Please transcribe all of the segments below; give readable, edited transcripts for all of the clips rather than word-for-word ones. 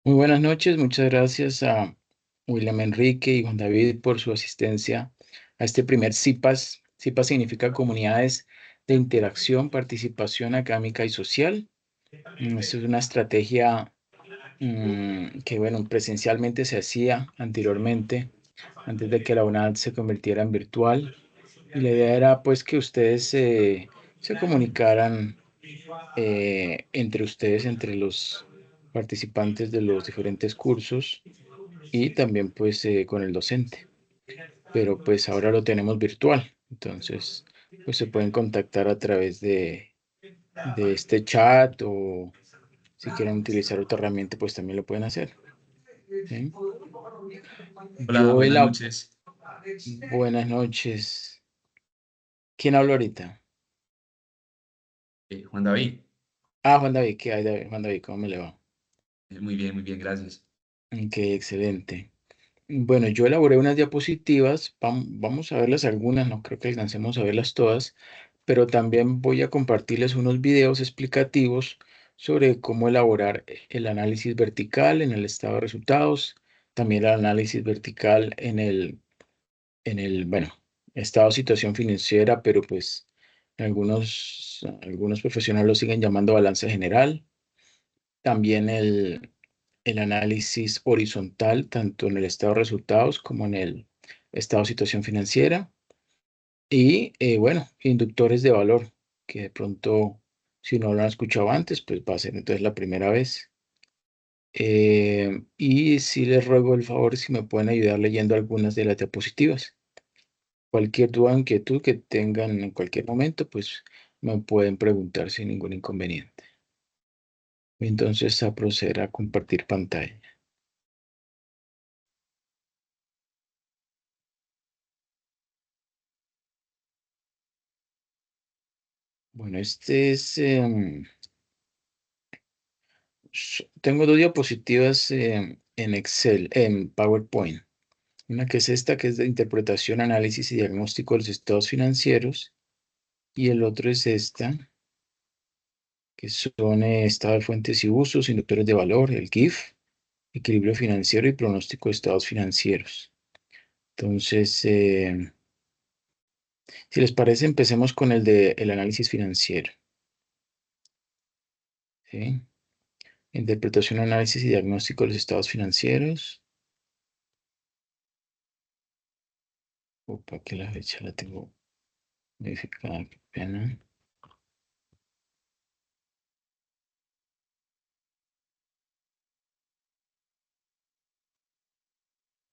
Muy buenas noches, muchas gracias a William Enrique y Juan David por su asistencia a este primer CIPAS. CIPAS significa Comunidades de Interacción, Participación Académica y Social. Esto es una estrategia que, bueno, presencialmente se hacía anteriormente, antes de que la UNAD se convirtiera en virtual. Y la idea era, pues, que ustedes se comunicaran entre ustedes, entre los participantes de los diferentes cursos y también pues con el docente. Pero pues ahora lo tenemos virtual, entonces pues se pueden contactar a través de este chat o si quieren utilizar otra herramienta pues también lo pueden hacer. ¿Sí? Hola, Yo buenas el... noches. Buenas noches. ¿Quién habla ahorita? Juan David. Ah, Juan David, ¿qué hay, David? Juan David, ¿cómo me le va? Muy bien, gracias. Ok, excelente. Bueno, yo elaboré unas diapositivas, vamos a verlas algunas, no creo que alcancemos a verlas todas, pero también voy a compartirles unos videos explicativos sobre cómo elaborar el análisis vertical en el estado de resultados, también el análisis vertical en el, bueno, estado de situación financiera, pero pues algunos profesionales lo siguen llamando balance general. También el análisis horizontal, tanto en el estado de resultados como en el estado de situación financiera. Y bueno, inductores de valor, que de pronto, si no lo han escuchado antes, pues va a ser entonces la primera vez. Y sí les ruego el favor si me pueden ayudar leyendo algunas de las diapositivas. Cualquier duda o inquietud que tengan en cualquier momento, pues me pueden preguntar sin ningún inconveniente. Entonces, a proceder a compartir pantalla. Bueno, tengo dos diapositivas en Excel, en PowerPoint. Una que es esta, que es de interpretación, análisis y diagnóstico de los estados financieros. Y el otro es esta, que son estado de fuentes y usos, inductores de valor, el GIF, equilibrio financiero y pronóstico de estados financieros. Entonces, si les parece, empecemos con el análisis financiero. ¿Sí? Interpretación, análisis y diagnóstico de los estados financieros. Opa, que la fecha la tengo modificada, qué pena.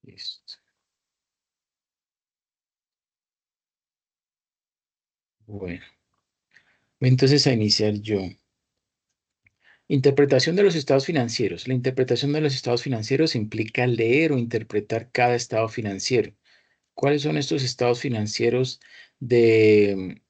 Listo. Bueno, entonces a iniciar yo. Interpretación de los estados financieros. La interpretación de los estados financieros implica leer o interpretar cada estado financiero. ¿Cuáles son estos estados financieros de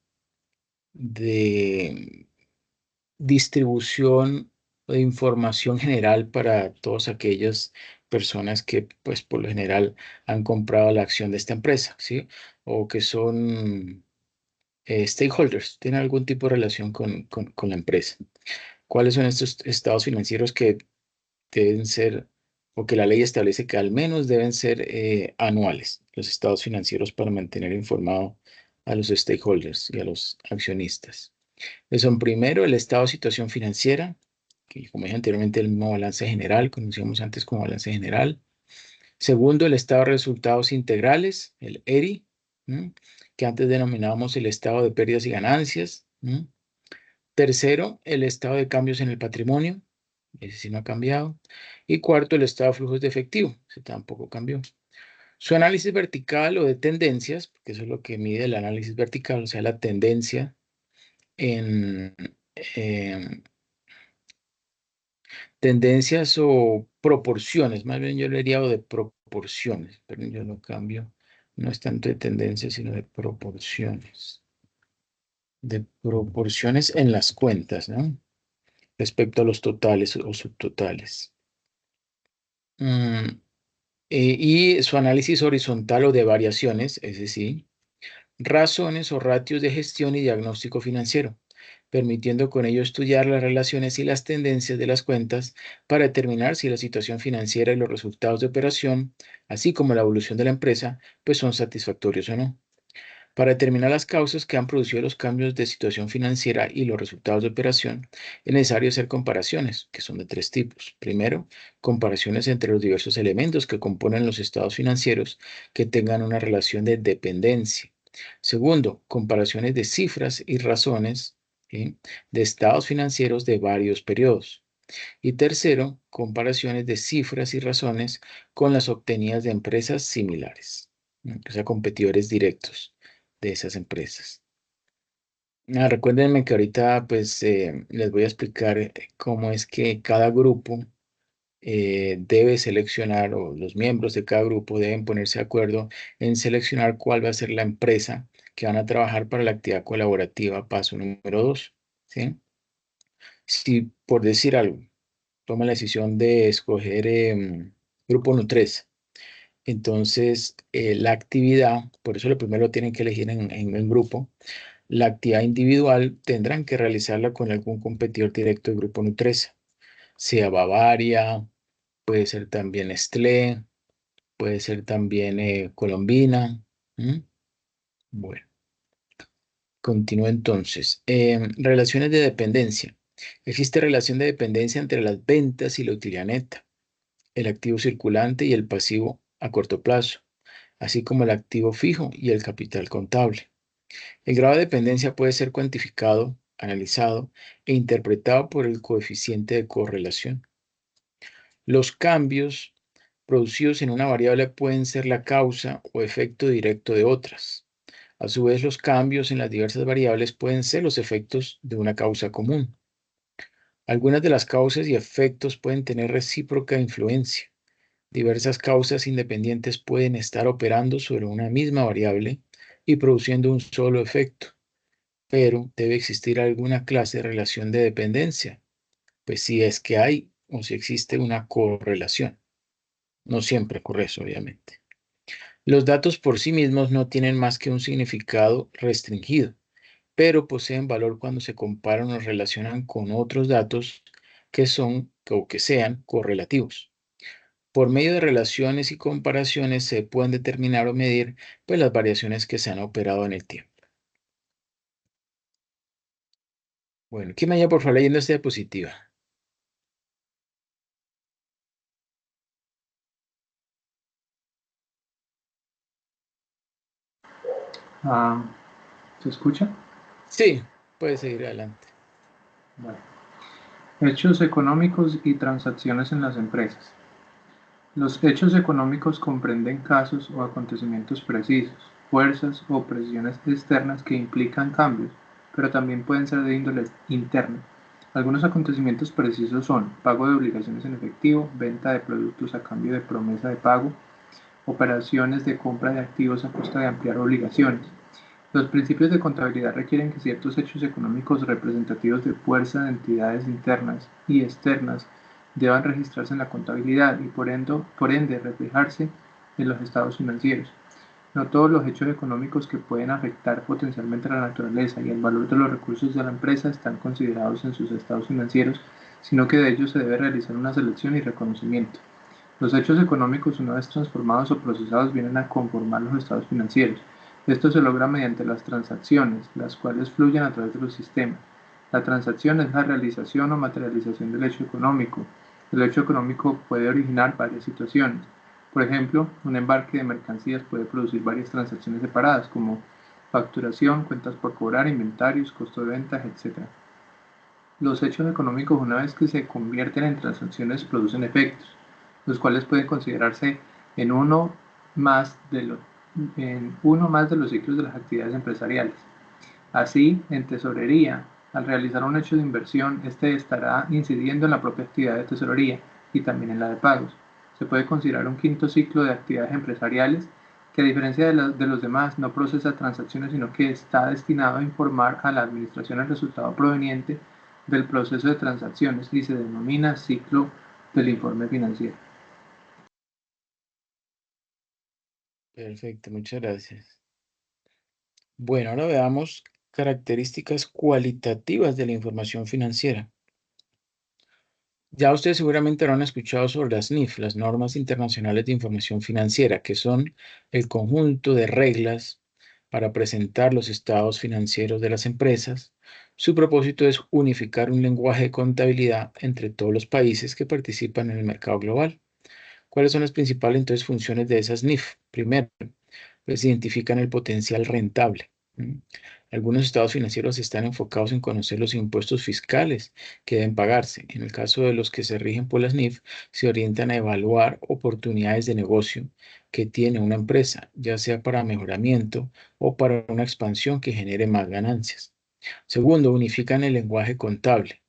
distribución de información general para todas aquellas personas que, pues, por lo general han comprado la acción de esta empresa, ¿sí? O que son stakeholders, tienen algún tipo de relación con la empresa. ¿Cuáles son estos estados financieros que deben ser, o que la ley establece que al menos deben ser anuales, los estados financieros para mantener informado a los stakeholders y a los accionistas? Son primero el estado de situación financiera, que como dije anteriormente, el mismo balance general, conocíamos antes como balance general. Segundo, el estado de resultados integrales, el ERI, ¿m? Que antes denominábamos el estado de pérdidas y ganancias. ¿M? Tercero, el estado de cambios en el patrimonio, ese sí no ha cambiado. Y cuarto, el estado de flujos de efectivo, ese tampoco cambió. Su análisis vertical o de tendencias, porque eso es lo que mide el análisis vertical, o sea, la tendencia en em, tendencias o proporciones, más bien yo le diría o de proporciones, pero yo lo cambio, no es tanto de tendencias, sino de proporciones en las cuentas, ¿no? Respecto a los totales o subtotales. Mm, y su análisis horizontal o de variaciones, ese sí, razones o ratios de gestión y diagnóstico financiero. permitiendo con ello estudiar las relaciones y las tendencias de las cuentas para determinar si la situación financiera y los resultados de operación, así como la evolución de la empresa, pues son satisfactorios o no. Para determinar las causas que han producido los cambios de situación financiera y los resultados de operación, es necesario hacer comparaciones, que son de tres tipos. Primero, comparaciones entre los diversos elementos que componen los estados financieros que tengan una relación de dependencia. Segundo, comparaciones de cifras y razones, ¿sí?, de estados financieros de varios periodos. Y tercero, comparaciones de cifras y razones con las obtenidas de empresas similares, ¿no?, o sea, competidores directos de esas empresas. Recuérdenme que ahorita pues les voy a explicar cómo es que cada grupo debe seleccionar, o los miembros de cada grupo deben ponerse de acuerdo en seleccionar cuál va a ser la empresa que van a trabajar para la actividad colaborativa, paso número 2, ¿sí? Si por decir algo, toma la decisión de escoger grupo Nutresa, entonces la actividad, por eso lo primero tienen que elegir en el grupo. La actividad individual tendrán que realizarla con algún competidor directo del grupo Nutresa, sea Bavaria, puede ser también Nestlé, puede ser también Colombina. ¿Mm? Bueno, continúo entonces. Relaciones de dependencia. Existe relación de dependencia entre las ventas y la utilidad neta, el activo circulante y el pasivo a corto plazo, así como el activo fijo y el capital contable. El grado de dependencia puede ser cuantificado, analizado e interpretado por el coeficiente de correlación. Los cambios producidos en una variable pueden ser la causa o efecto directo de otras. A su vez, los cambios en las diversas variables pueden ser los efectos de una causa común. Algunas de las causas y efectos pueden tener recíproca influencia. Diversas causas independientes pueden estar operando sobre una misma variable y produciendo un solo efecto, pero debe existir alguna clase de relación de dependencia, pues si es que hay o si existe una correlación. No siempre ocurre eso, obviamente. Los datos por sí mismos no tienen más que un significado restringido, pero poseen valor cuando se comparan o relacionan con otros datos que son o que sean correlativos. Por medio de relaciones y comparaciones se pueden determinar o medir pues, las variaciones que se han operado en el tiempo. Bueno, ¿quién me vaya por favor leyendo esta diapositiva? ¿Se escucha? Sí, puede seguir adelante. Bueno. Hechos económicos y transacciones en las empresas. Los hechos económicos comprenden casos o acontecimientos precisos, fuerzas o presiones externas que implican cambios, pero también pueden ser de índole interna. Algunos acontecimientos precisos son pago de obligaciones en efectivo, venta de productos a cambio de promesa de pago, operaciones de compra de activos a costa de ampliar obligaciones. Los principios de contabilidad requieren que ciertos hechos económicos representativos de fuerza de entidades internas y externas deban registrarse en la contabilidad y por ende reflejarse en los estados financieros. No todos los hechos económicos que pueden afectar potencialmente la naturaleza y el valor de los recursos de la empresa están considerados en sus estados financieros, sino que de ellos se debe realizar una selección y reconocimiento. Los hechos económicos, una vez transformados o procesados, vienen a conformar los estados financieros. Esto se logra mediante las transacciones, las cuales fluyen a través de los sistemas. La transacción es la realización o materialización del hecho económico. El hecho económico puede originar varias situaciones. Por ejemplo, un embarque de mercancías puede producir varias transacciones separadas, como facturación, cuentas por cobrar, inventarios, costo de ventas, etc. Los hechos económicos, una vez que se convierten en transacciones, producen efectos, los cuales pueden considerarse en en uno más de los ciclos de las actividades empresariales. Así, en tesorería, al realizar un hecho de inversión, este estará incidiendo en la propia actividad de tesorería y también en la de pagos. Se puede considerar un quinto ciclo de actividades empresariales que, a diferencia de los demás, no procesa transacciones, sino que está destinado a informar a la administración el resultado proveniente del proceso de transacciones y se denomina ciclo del informe financiero. Perfecto, muchas gracias. Bueno, ahora veamos características cualitativas de la información financiera. Ya ustedes seguramente habrán escuchado sobre las NIF, las Normas Internacionales de Información Financiera, que son el conjunto de reglas para presentar los estados financieros de las empresas. Su propósito es unificar un lenguaje de contabilidad entre todos los países que participan en el mercado global. ¿Cuáles son las principales entonces funciones de esas NIF? Primero, pues identifican el potencial rentable. Algunos estados financieros están enfocados en conocer los impuestos fiscales que deben pagarse. En el caso de los que se rigen por las NIF, se orientan a evaluar oportunidades de negocio que tiene una empresa, ya sea para mejoramiento o para una expansión que genere más ganancias. Segundo, unifican el lenguaje contable.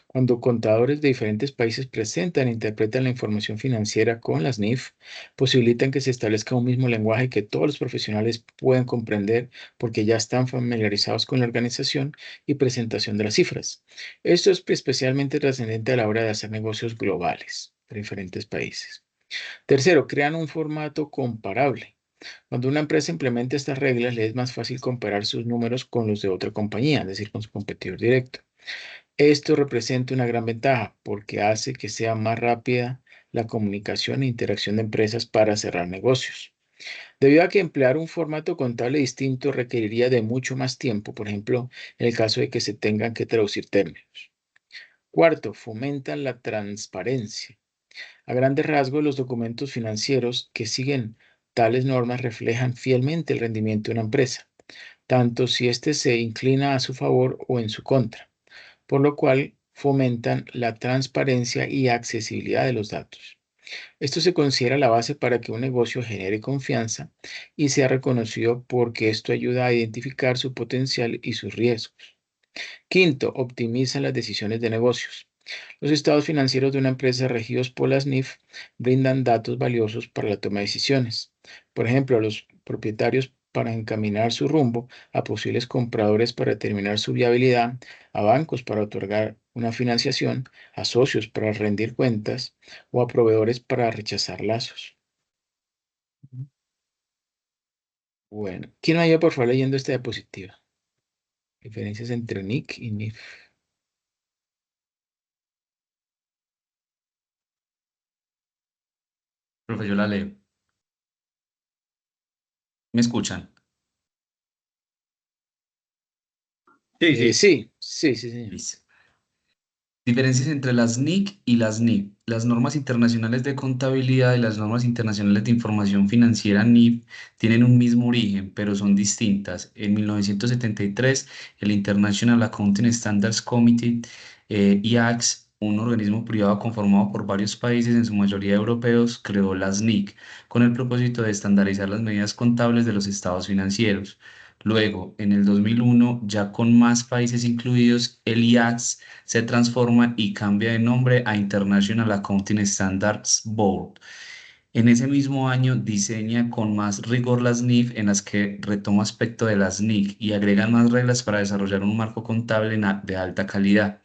Cuando contadores de diferentes países presentan e interpretan la información financiera con las NIF, posibilitan que se establezca un mismo lenguaje que todos los profesionales puedan comprender porque ya están familiarizados con la organización y presentación de las cifras. Esto es especialmente trascendente a la hora de hacer negocios globales de diferentes países. Tercero, crean un formato comparable. Cuando una empresa implementa estas reglas, le es más fácil comparar sus números con los de otra compañía, es decir, con su competidor directo. Esto representa una gran ventaja porque hace que sea más rápida la comunicación e interacción de empresas para cerrar negocios. Debido a que emplear un formato contable distinto requeriría de mucho más tiempo, por ejemplo, en el caso de que se tengan que traducir términos. Cuarto, fomentan la transparencia. A grandes rasgos, los documentos financieros que siguen tales normas reflejan fielmente el rendimiento de una empresa, tanto si éste se inclina a su favor o en su contra, por lo cual fomentan la transparencia y accesibilidad de los datos. Esto se considera la base para que un negocio genere confianza y sea reconocido porque esto ayuda a identificar su potencial y sus riesgos. Quinto, optimiza las decisiones de negocios. Los estados financieros de una empresa regidos por las NIF brindan datos valiosos para la toma de decisiones. Por ejemplo, a los propietarios para encaminar su rumbo, a posibles compradores para determinar su viabilidad, a bancos para otorgar una financiación, a socios para rendir cuentas o a proveedores para rechazar lazos. Bueno, ¿quién me ayuda por favor leyendo esta diapositiva? Diferencias entre NIC y NIF. Profe, yo la leo. ¿Me escuchan? Sí, sí. Sí, señor. Listo. Diferencias entre las NIC y las NIF. Las normas internacionales de contabilidad y las normas internacionales de información financiera NIF tienen un mismo origen, pero son distintas. En 1973, el International Accounting Standards Committee, IACS, un organismo privado conformado por varios países, en su mayoría europeos, creó las NIC con el propósito de estandarizar las medidas contables de los estados financieros. Luego, en el 2001, ya con más países incluidos, el IACS se transforma y cambia de nombre a International Accounting Standards Board. En ese mismo año diseña con más rigor las NIF en las que retoma aspecto de las NIC y agrega más reglas para desarrollar un marco contable de alta calidad.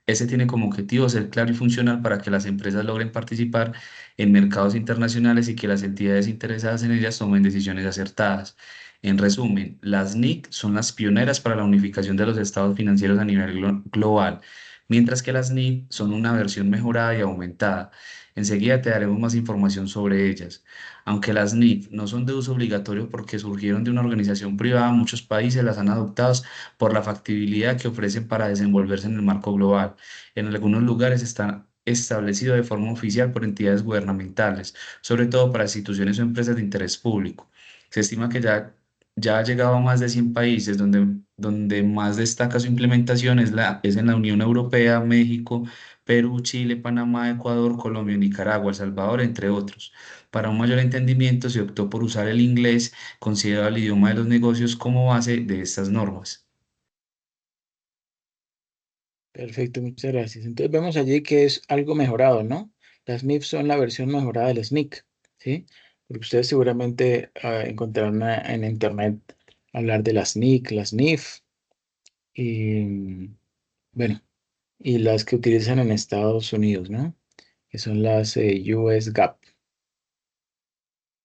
Ese tiene como objetivo ser claro y funcional para que las empresas logren participar en mercados internacionales y que las entidades interesadas en ellas tomen decisiones acertadas. En resumen, las NIC son las pioneras para la unificación de los estados financieros a nivel global, mientras que las NIF son una versión mejorada y aumentada. Enseguida te daremos más información sobre ellas. Aunque las NIF no son de uso obligatorio porque surgieron de una organización privada, muchos países las han adoptado por la factibilidad que ofrecen para desenvolverse en el marco global. En algunos lugares está establecido de forma oficial por entidades gubernamentales, sobre todo para instituciones o empresas de interés público. Se estima que ya ha llegado a más de 100 países, donde más destaca su implementación es en la Unión Europea, México, Perú, Chile, Panamá, Ecuador, Colombia, Nicaragua, El Salvador, entre otros. Para un mayor entendimiento se optó por usar el inglés, considerado el idioma de los negocios, como base de estas normas. Perfecto, muchas gracias. Entonces vemos allí que es algo mejorado, ¿no? Las NIF son la versión mejorada de las NIC, ¿sí? Porque ustedes seguramente encontrarán en internet hablar de las NIC, las NIF y, bueno, y las que utilizan en Estados Unidos, ¿no? Que son las US GAAP,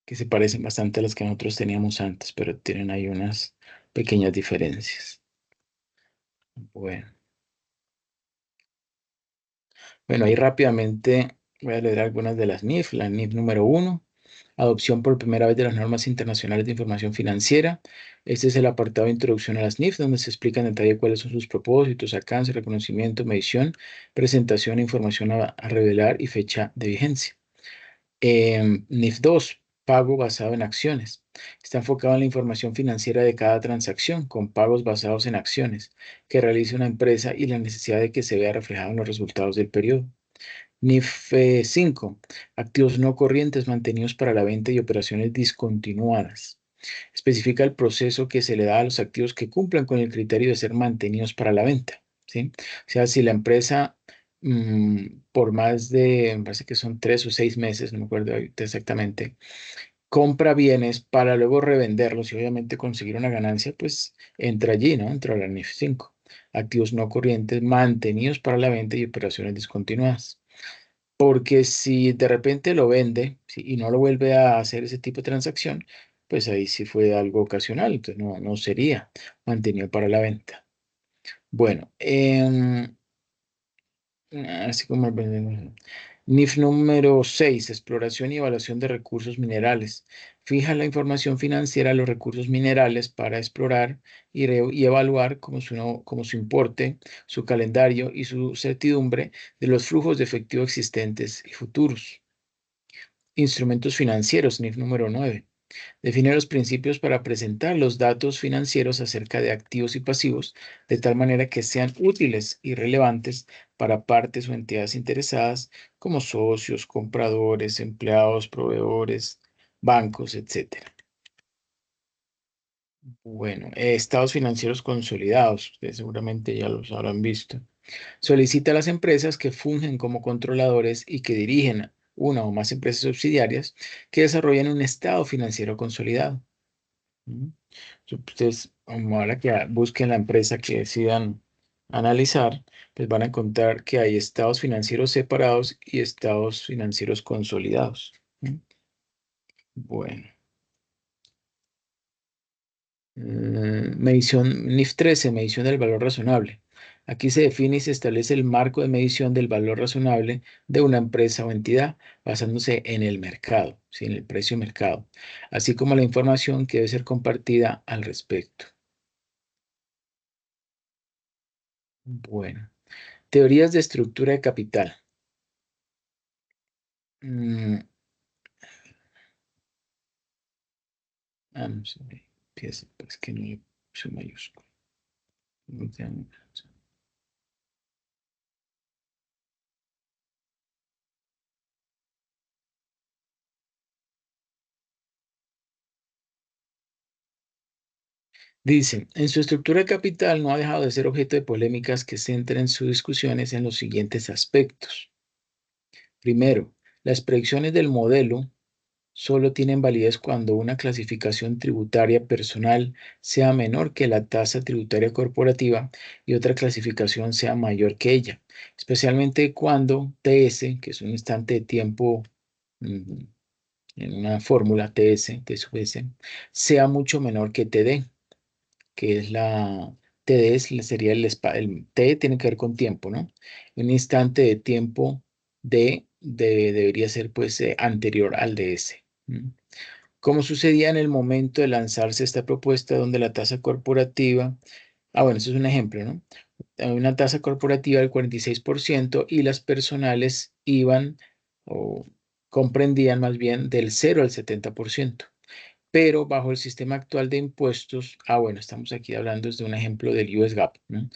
que se parecen bastante a las que nosotros teníamos antes, pero tienen ahí unas pequeñas diferencias. Bueno, ahí rápidamente voy a leer algunas de las NIF. La NIF número 1, adopción por primera vez de las normas internacionales de información financiera. Este es el apartado de introducción a las NIF, donde se explica en detalle cuáles son sus propósitos, alcance, reconocimiento, medición, presentación, información a revelar y fecha de vigencia. NIF 2, pago basado en acciones. Está enfocado en la información financiera de cada transacción, con pagos basados en acciones que realice una empresa y la necesidad de que se vea reflejado en los resultados del periodo. NIF 5, activos no corrientes mantenidos para la venta y operaciones discontinuadas. Especifica el proceso que se le da a los activos que cumplan con el criterio de ser mantenidos para la venta, ¿sí? O sea, si la empresa por más de, me parece que son 3 o 6 meses, no me acuerdo ahorita exactamente, compra bienes para luego revenderlos y obviamente conseguir una ganancia, pues entra allí, ¿no? Entra la NIF 5. Activos no corrientes mantenidos para la venta y operaciones discontinuadas. Porque si de repente lo vende, ¿sí? Y no lo vuelve a hacer ese tipo de transacción, pues ahí sí fue algo ocasional, entonces no sería mantenido para la venta. Bueno, así como NIF número 6, exploración y evaluación de recursos minerales. Fija la información financiera de los recursos minerales para explorar y evaluar como su importe, su calendario y su certidumbre de los flujos de efectivo existentes y futuros. Instrumentos financieros, NIF número 9. Define los principios para presentar los datos financieros acerca de activos y pasivos de tal manera que sean útiles y relevantes para partes o entidades interesadas como socios, compradores, empleados, proveedores, bancos, etc. Bueno, estados financieros consolidados, ustedes seguramente ya los habrán visto. Solicita a las empresas que fungen como controladores y que dirigen una o más empresas subsidiarias que desarrollen un estado financiero consolidado. ¿Mm? Ustedes, ahora que busquen la empresa que decidan analizar, pues van a encontrar que hay estados financieros separados y estados financieros consolidados. ¿Mm? Bueno. Medición NIF 13, medición del valor razonable. Aquí se define y se establece el marco de medición del valor razonable de una empresa o entidad basándose en el mercado, ¿sí? En el precio de mercado, así como la información que debe ser compartida al respecto. Bueno, teorías de estructura de capital. Mm, no sé, empieza, pues que no le puse mayúscula. Dice, en su estructura de capital no ha dejado de ser objeto de polémicas que centren sus discusiones en los siguientes aspectos. Primero, las predicciones del modelo solo tienen validez cuando una clasificación tributaria personal sea menor que la tasa tributaria corporativa y otra clasificación sea mayor que ella, especialmente cuando TS, que es un instante de tiempo mm, en una fórmula TS, T sub S, sea mucho menor que TD, que es la TD, sería el T tiene que ver con tiempo, ¿no? Un instante de tiempo debería ser pues anterior al DS. Como sucedía en el momento de lanzarse esta propuesta donde la tasa corporativa, bueno, eso es un ejemplo, ¿no? Hay una tasa corporativa del 46% y las personales iban o comprendían más bien del 0 al 70%. Pero bajo el sistema actual de impuestos, bueno, estamos aquí hablando de un ejemplo del US GAAP, ¿no?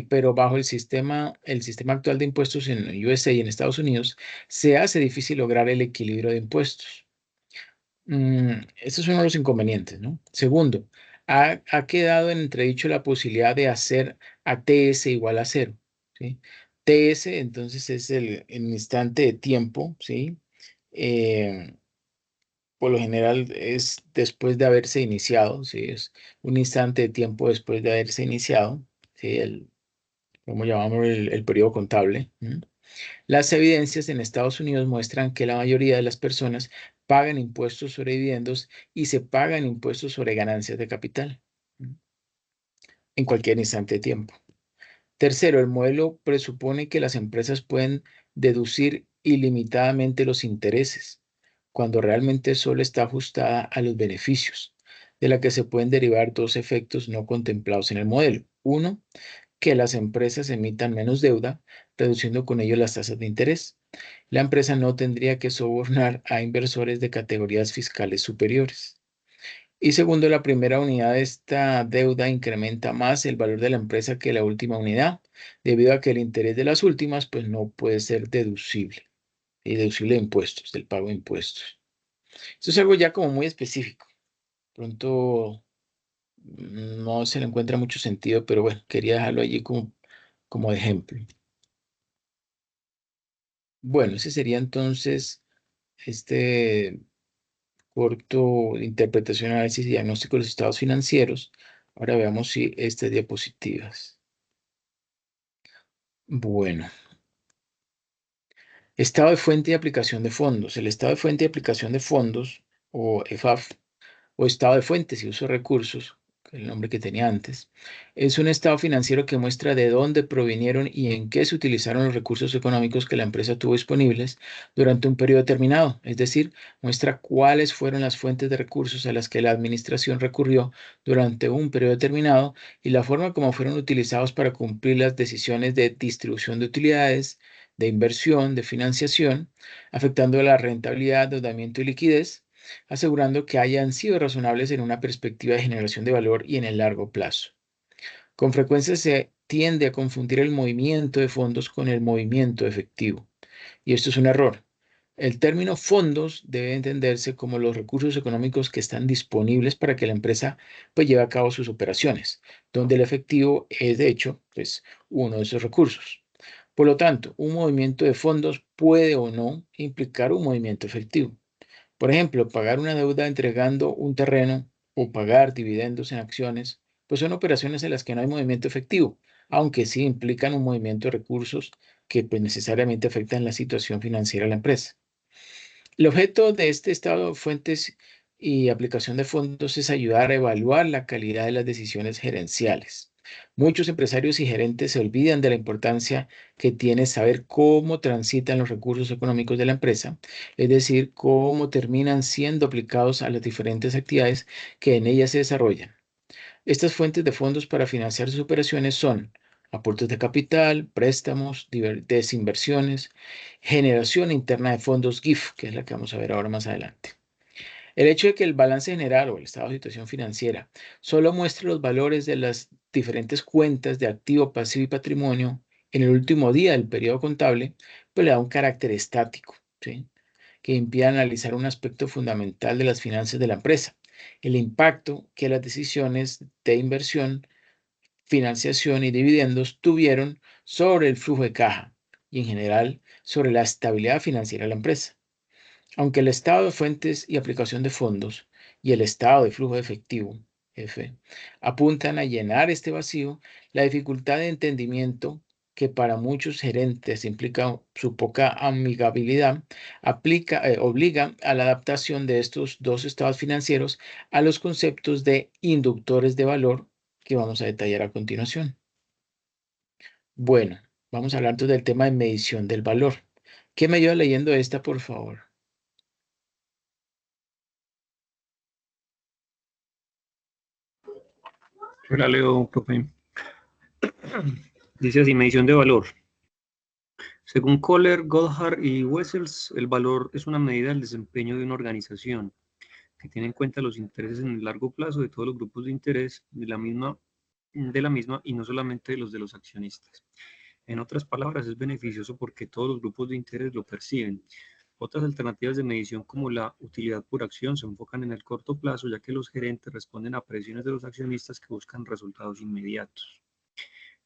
Pero bajo el sistema actual de impuestos en USA y en Estados Unidos, se hace difícil lograr el equilibrio de impuestos. Estos son los inconvenientes, ¿no? Segundo, ha quedado en entredicho la posibilidad de hacer a TS igual a cero, ¿sí? TS, entonces, es el instante de tiempo, ¿sí? Eh, por lo general es después de haberse iniciado, ¿sí? Es un instante de tiempo después de haberse iniciado, ¿sí? ¿Cómo llamamos el periodo contable? Las evidencias en Estados Unidos muestran que la mayoría de las personas pagan impuestos sobre dividendos y se pagan impuestos sobre ganancias de capital. en cualquier instante de tiempo. Tercero, el modelo presupone que las empresas pueden deducir ilimitadamente los intereses, cuando realmente solo está ajustada a los beneficios, de la que se pueden derivar dos efectos no contemplados en el modelo. Uno, que las empresas emitan menos deuda, reduciendo con ello las tasas de interés. La empresa no tendría que sobornar a inversores de categorías fiscales superiores. Y segundo, la primera unidad de esta deuda incrementa más el valor de la empresa que la última unidad, debido a que el interés de las últimas pues no puede ser deducible, y deducible de impuestos, del pago de impuestos. Esto es algo ya como muy específico. Pronto no se le encuentra mucho sentido, pero bueno, quería dejarlo allí como ejemplo. Bueno, ese sería entonces este corto de interpretación, análisis y diagnóstico de los estados financieros. Ahora veamos si estas diapositivas. Bueno, estado de fuente y aplicación de fondos. El estado de fuente y aplicación de fondos, o EFAF, o estado de fuentes y uso de recursos, el nombre que tenía antes, es un estado financiero que muestra de dónde provinieron y en qué se utilizaron los recursos económicos que la empresa tuvo disponibles durante un periodo determinado, es decir, muestra cuáles fueron las fuentes de recursos a las que la administración recurrió durante un periodo determinado y la forma como fueron utilizados para cumplir las decisiones de distribución de utilidades, de inversión, de financiación, afectando la rentabilidad, endeudamiento y liquidez, asegurando que hayan sido razonables en una perspectiva de generación de valor y en el largo plazo. Con frecuencia se tiende a confundir el movimiento de fondos con el movimiento efectivo, y esto es un error. El término fondos debe entenderse como los recursos económicos que están disponibles para que la empresa pues, lleve a cabo sus operaciones, donde el efectivo es, de hecho, pues, uno de esos recursos. Por lo tanto, un movimiento de fondos puede o no implicar un movimiento efectivo. Por ejemplo, pagar una deuda entregando un terreno o pagar dividendos en acciones, pues son operaciones en las que no hay movimiento efectivo, aunque sí implican un movimiento de recursos que pues, necesariamente afectan la situación financiera de la empresa. El objeto de este estado de fuentes y aplicación de fondos es ayudar a evaluar la calidad de las decisiones gerenciales. Muchos empresarios y gerentes se olvidan de la importancia que tiene saber cómo transitan los recursos económicos de la empresa, es decir, cómo terminan siendo aplicados a las diferentes actividades que en ella se desarrollan. Estas fuentes de fondos para financiar sus operaciones son aportes de capital, préstamos, desinversiones, generación interna de fondos GIF, que es la que vamos a ver ahora más adelante. El hecho de que el balance general o el estado de situación financiera solo muestre los valores de las diferentes cuentas de activo, pasivo y patrimonio en el último día del periodo contable, pues le da un carácter estático, ¿sí?, que impide analizar un aspecto fundamental de las finanzas de la empresa, el impacto que las decisiones de inversión, financiación y dividendos tuvieron sobre el flujo de caja y en general sobre la estabilidad financiera de la empresa. Aunque el estado de fuentes y aplicación de fondos y el estado de flujo de efectivo, F, apuntan a llenar este vacío, la dificultad de entendimiento que para muchos gerentes implica su poca amigabilidad, obliga a la adaptación de estos dos estados financieros a los conceptos de inductores de valor que vamos a detallar a continuación. Bueno, vamos a hablar entonces del tema de medición del valor. ¿Qué me ayuda leyendo esta, por favor? Yo la leo, profe. Dice así, medición de valor. Según Kohler, Goldhart y Wessels, el valor es una medida del desempeño de una organización que tiene en cuenta los intereses en el largo plazo de todos los grupos de interés de la misma y no solamente los de los accionistas. En otras palabras, es beneficioso porque todos los grupos de interés lo perciben. Otras alternativas de medición como la utilidad por acción se enfocan en el corto plazo, ya que los gerentes responden a presiones de los accionistas que buscan resultados inmediatos.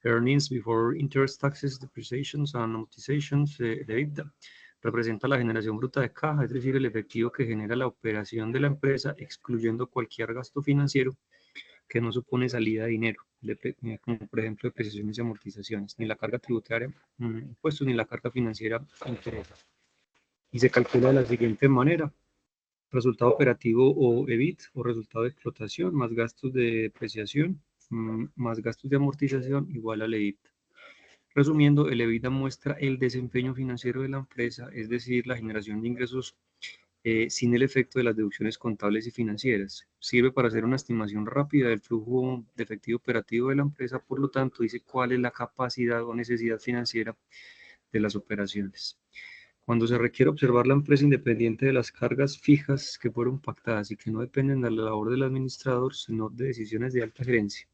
Earnings before interest, taxes, depreciations and amortizations, de EBITDA, representa la generación bruta de caja, es decir, el efectivo que genera la operación de la empresa, excluyendo cualquier gasto financiero que no supone salida de dinero, como por ejemplo depreciaciones y amortizaciones, ni la carga tributaria, impuestos, ni la carga financiera, intereses. Y se calcula de la siguiente manera: resultado operativo o EBIT o resultado de explotación más gastos de depreciación más gastos de amortización igual al EBITDA. Resumiendo, el EBITDA muestra el desempeño financiero de la empresa, es decir, la generación de ingresos sin el efecto de las deducciones contables y financieras. Sirve para hacer una estimación rápida del flujo de efectivo operativo de la empresa, por lo tanto, dice cuál es la capacidad o necesidad financiera de las operaciones. Cuando se requiere observar la empresa independiente de las cargas fijas que fueron pactadas y que no dependen de la labor del administrador, sino de decisiones de alta gerencia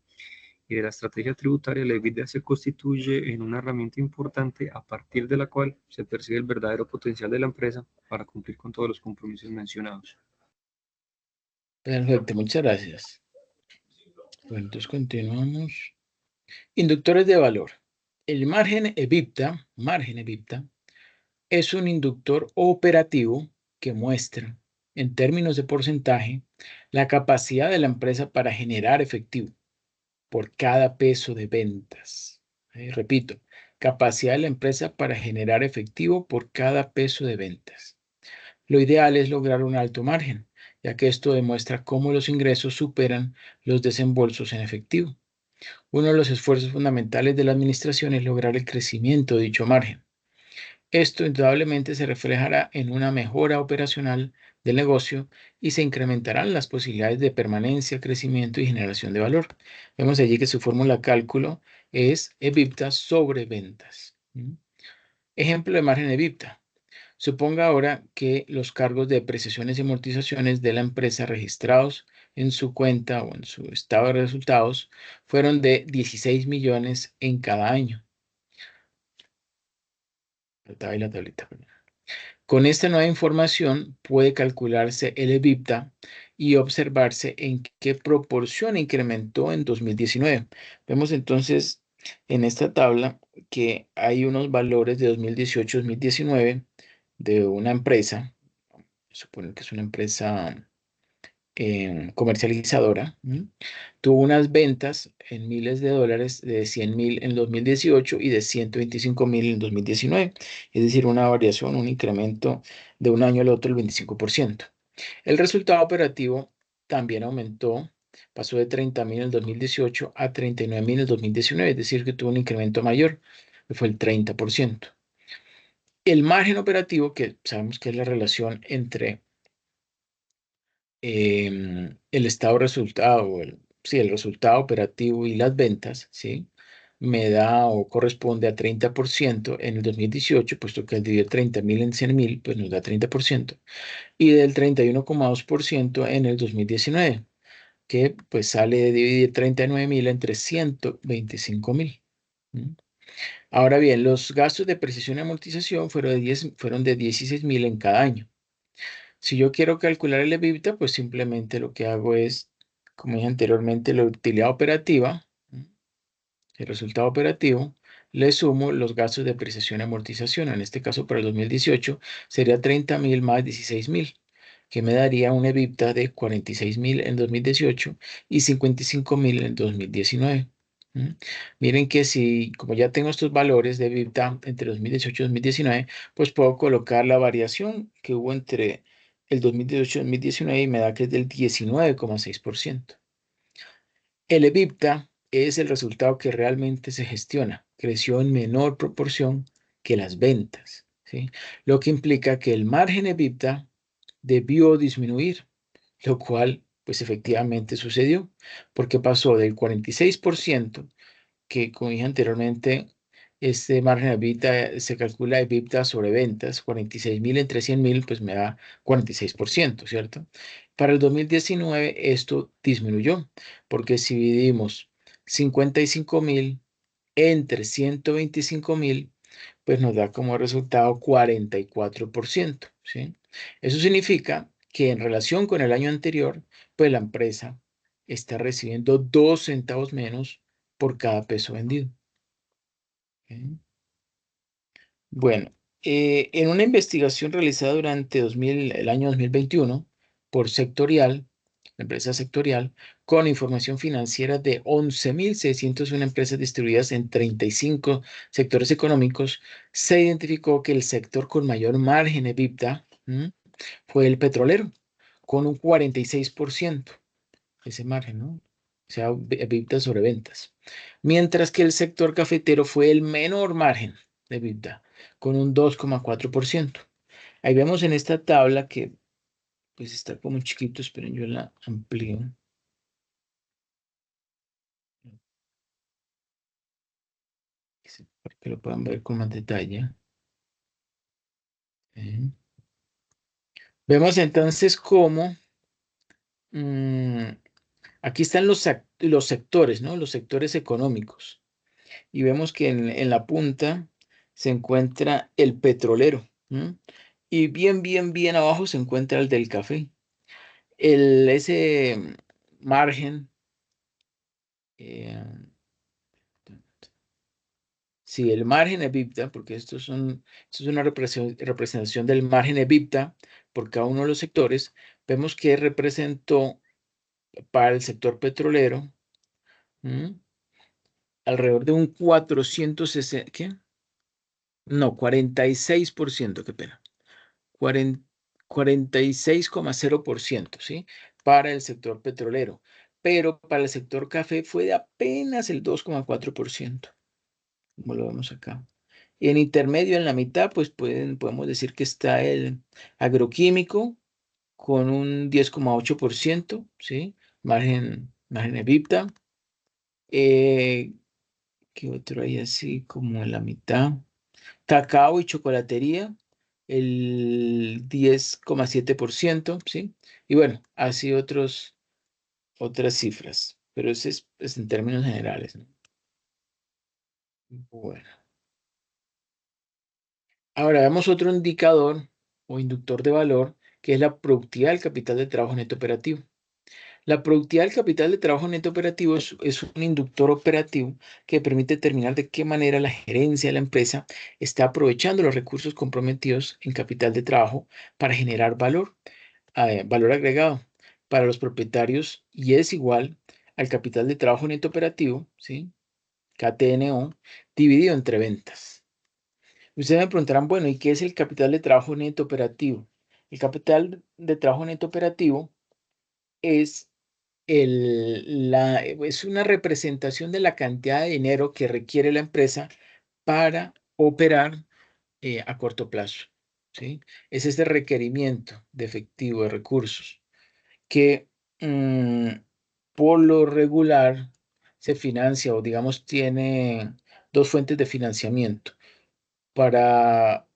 y de la estrategia tributaria, la EBITDA se constituye en una herramienta importante a partir de la cual se percibe el verdadero potencial de la empresa para cumplir con todos los compromisos mencionados. Perfecto, muchas gracias. Bueno, entonces continuamos. Inductores de valor. El margen EBITDA es un inductor operativo que muestra, en términos de porcentaje, la capacidad de la empresa para generar efectivo por cada peso de ventas. Repito, capacidad de la empresa para generar efectivo por cada peso de ventas. Lo ideal es lograr un alto margen, ya que esto demuestra cómo los ingresos superan los desembolsos en efectivo. Uno de los esfuerzos fundamentales de la administración es lograr el crecimiento de dicho margen. Esto indudablemente se reflejará en una mejora operacional del negocio y se incrementarán las posibilidades de permanencia, crecimiento y generación de valor. Vemos allí que su fórmula de cálculo es EBITDA sobre ventas. Ejemplo de margen EBITDA. Suponga ahora que los cargos de depreciaciones y amortizaciones de la empresa registrados en su cuenta o en su estado de resultados fueron de 16 millones en cada año. Ahí la tablita. Con esta nueva información puede calcularse el EBITDA y observarse en qué proporción incrementó en 2019. Vemos entonces en esta tabla que hay unos valores de 2018-2019 de una empresa, suponer que es una empresa comercializadora, tuvo unas ventas en miles de dólares de 100.000 en 2018 y de 125.000 en 2019, es decir, una variación, un incremento de un año al otro del 25%. El resultado operativo también aumentó, pasó de 30.000 en el 2018 a 39.000 en el 2019, es decir, que tuvo un incremento mayor, que fue el 30%. El margen operativo, que sabemos que es la relación entre el estado resultado, el resultado operativo y las ventas, ¿sí? Me da o corresponde a 30% en el 2018, puesto que al dividir 30.000 en 100.000, pues nos da 30%, y del 31,2% en el 2019, que pues sale de dividir 39.000 entre 125.000. Ahora bien, los gastos de depreciación y amortización fueron de 16.000 en cada año. Si yo quiero calcular el EBITDA, pues simplemente lo que hago es, como dije anteriormente, la utilidad operativa, el resultado operativo, le sumo los gastos de depreciación y amortización. En este caso, para el 2018, sería 30.000 más 16.000, que me daría un EBITDA de 46.000 en 2018 y 55.000 en 2019. Miren que si, como ya tengo estos valores de EBITDA entre 2018 y 2019, pues puedo colocar la variación que hubo entre el 2018 y 2019 y me da que es del 19,6%. El EBITDA es el resultado que realmente se gestiona. Creció en menor proporción que las ventas, ¿sí? Lo que implica que el margen EBITDA debió disminuir, lo cual pues efectivamente sucedió, porque pasó del 46%, que como dije anteriormente, este margen de EBITDA se calcula EBITDA sobre ventas, 46.000 entre 100.000, pues me da 46%, ¿cierto? Para el 2019 esto disminuyó, porque si dividimos 55.000 entre 125.000, pues nos da como resultado 44%, ¿sí? Eso significa que en relación con el año anterior, pues la empresa está recibiendo 2 centavos menos por cada peso vendido. ¿Ok? Bueno, en una investigación realizada durante el año 2021 por sectorial, la empresa sectorial, con información financiera de 11.601 empresas distribuidas en 35 sectores económicos, se identificó que el sector con mayor margen EBITDA fue el petrolero, con un 46%, ese margen, ¿no? o sea, EBITDA sobre ventas. Mientras que el sector cafetero fue el menor margen de EBITDA, con un 2,4%. Ahí vemos en esta tabla que pues está como chiquito, esperen, yo la amplío. Para que lo puedan ver con más detalle. Vemos entonces cómo aquí están los sectores, ¿no? Los sectores económicos. Y vemos que en la punta se encuentra el petrolero. Y bien abajo se encuentra el del café. Ese margen, eh, sí, el margen EBITDA, porque esto es una representación del margen EBITDA por cada uno de los sectores, vemos que representó para el sector petrolero alrededor de un 460, ¿qué? No, 46%, qué pena. 46,0%, ¿sí? Para el sector petrolero, pero para el sector café fue de apenas el 2,4%, como lo vemos acá. Y en intermedio, en la mitad, pues podemos decir que está el agroquímico con un 10,8%, ¿sí? Margen EBITDA. ¿Qué otro hay así como en la mitad? Cacao y chocolatería, el 10,7%, ¿sí? Y bueno, así otras cifras, pero ese es en términos generales, ¿no? Bueno, ahora vemos otro indicador o inductor de valor, que es la productividad del capital de trabajo neto operativo. La productividad del capital de trabajo neto operativo es un inductor operativo que permite determinar de qué manera la gerencia de la empresa está aprovechando los recursos comprometidos en capital de trabajo para generar valor agregado para los propietarios y es igual al capital de trabajo neto operativo, ¿sí? KTNO, dividido entre ventas. Ustedes me preguntarán, bueno, ¿y qué es el capital de trabajo neto operativo? El capital de trabajo neto operativo es es una representación de la cantidad de dinero que requiere la empresa para operar a corto plazo, ¿sí? Es este requerimiento de efectivo, de recursos, que mm, por lo regular se financia o digamos tiene dos fuentes de financiamiento para,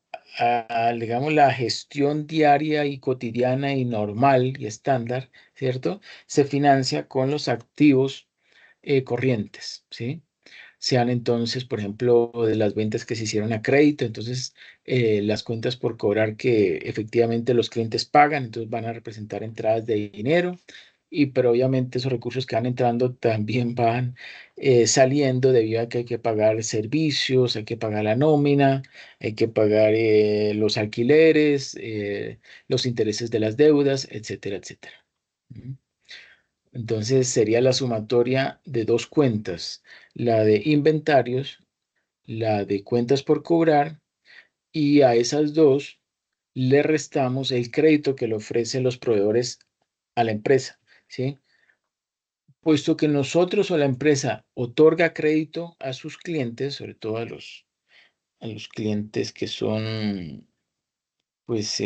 digamos, la gestión diaria y cotidiana y normal y estándar, ¿cierto? Se financia con los activos corrientes, ¿sí? Sean entonces, por ejemplo, de las ventas que se hicieron a crédito, entonces las cuentas por cobrar que efectivamente los clientes pagan, entonces van a representar entradas de dinero, pero obviamente esos recursos que van entrando también van saliendo debido a que hay que pagar servicios, hay que pagar la nómina, hay que pagar los alquileres, los intereses de las deudas, etcétera, etcétera. ¿Mm? Entonces sería la sumatoria de dos cuentas, la de inventarios, la de cuentas por cobrar, y a esas dos le restamos el crédito que le ofrecen los proveedores a la empresa, ¿sí? Puesto que nosotros o la empresa otorga crédito a sus clientes, sobre todo a los clientes que son pues